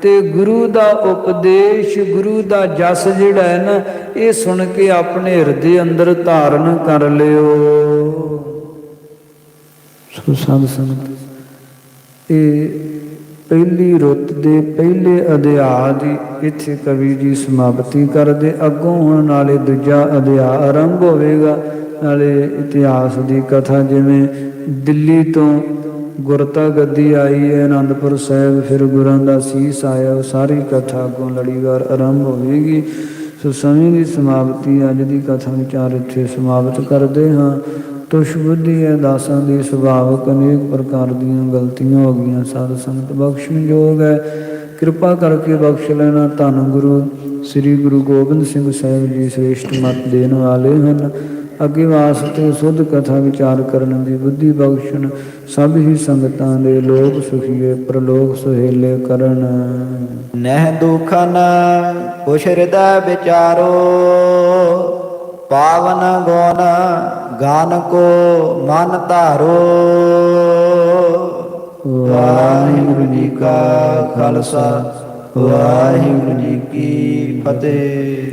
ਤੇ ਗੁਰੂ ਦਾ ਉਪਦੇਸ਼, ਗੁਰੂ ਦਾ ਜਸ ਜਿਹੜਾ ਹੈ ਨਾ, ਇਹ ਸੁਣ ਕੇ ਆਪਣੇ ਹਿਰਦੇ ਅੰਦਰ ਧਾਰਨ ਕਰ ਲਿਓ। ਸੋ ਸਾਧ ਸੰਗਤ, ਇਹ ਪਹਿਲੀ ਰੁੱਤ ਦੇ ਪਹਿਲੇ ਅਧਿਆਇ ਦੀ ਇੱਥੇ ਕਵੀ ਜੀ ਸਮਾਪਤੀ ਕਰਦੇ। ਅੱਗੋਂ ਹੁਣ ਨਾਲੇ ਦੂਜਾ ਅਧਿਆਇ ਆਰੰਭ ਹੋਵੇਗਾ, ਨਾਲੇ ਇਤਿਹਾਸ ਦੀ ਕਥਾ। ਜਿਵੇਂ ਦਿੱਲੀ ਤੋਂ ਗੁਰਤਾ ਗੱਦੀ ਆਈ ਹੈ ਅਨੰਦਪੁਰ ਸਾਹਿਬ, ਫਿਰ ਗੁਰਾਂ ਦਾ ਸੀਸ ਆਇਆ, ਉਹ ਸਾਰੀ ਕਥਾ ਅੱਗੋਂ ਲੜੀਵਾਰ ਆਰੰਭ ਹੋਵੇਗੀ। ਸੋ ਸਮੇਂ ਦੀ ਸਮਾਪਤੀ, ਅੱਜ ਦੀ ਕਥਾ ਵਿਚਾਰ ਇੱਥੇ ਸਮਾਪਤ ਕਰਦੇ ਹਾਂ। ਤੁਸ਼ ਬੁੱਧੀ ਹੈ ਦਾਸਾਂ ਦੀ ਸੁਭਾਵਕ ਅਨੇਕ ਪ੍ਰਕਾਰ ਦੀਆਂ ਗਲਤੀਆਂ ਹੋ ਗਈਆਂ, ਸਾਧ ਸੰਗਤ ਬਖਸ਼ਣ ਯੋਗ ਹੈ, ਕਿਰਪਾ ਕਰਕੇ ਬਖਸ਼ ਲੈਣਾ। ਧੰਨ ਗੁਰੂ ਸ੍ਰੀ ਗੁਰੂ ਗੋਬਿੰਦ ਸਿੰਘ ਸਾਹਿਬ ਜੀ ਸ੍ਰੇਸ਼ਟ ਮਤ ਦੇਣ ਵਾਲੇ ਹਨ। ਅੱਗੇ ਵਾਸਤੇ ਸੁਧ ਕਥਾ ਵਿਚਾਰ ਕਰਨ ਦੀ ਬੁੱਧੀ ਬਖਸ਼ਣ। ਸਭ ਹੀ ਸੰਗਤਾਂ ਦੇ ਲੋਕ ਸੁਖੀਏ, ਪ੍ਰਲੋਕ ਸੁਹੇਲੇ ਕਰਨ। ਨਹਿ ਦੁਖਨ ਕੁਛ ਹਿਰਦੈ ਵਿਚਾਰੋ। ਪਾਵਨ ਗੁਣ ਗਾਨ ਕੋ ਮਨ ਧਾਰੋ। ਵਾਹਿਗੁਰੂ ਜੀ ਕਾ ਖਾਲਸਾ, ਵਾਹਿਗੁਰੂ ਜੀ ਕੀ ਫਤਿਹ।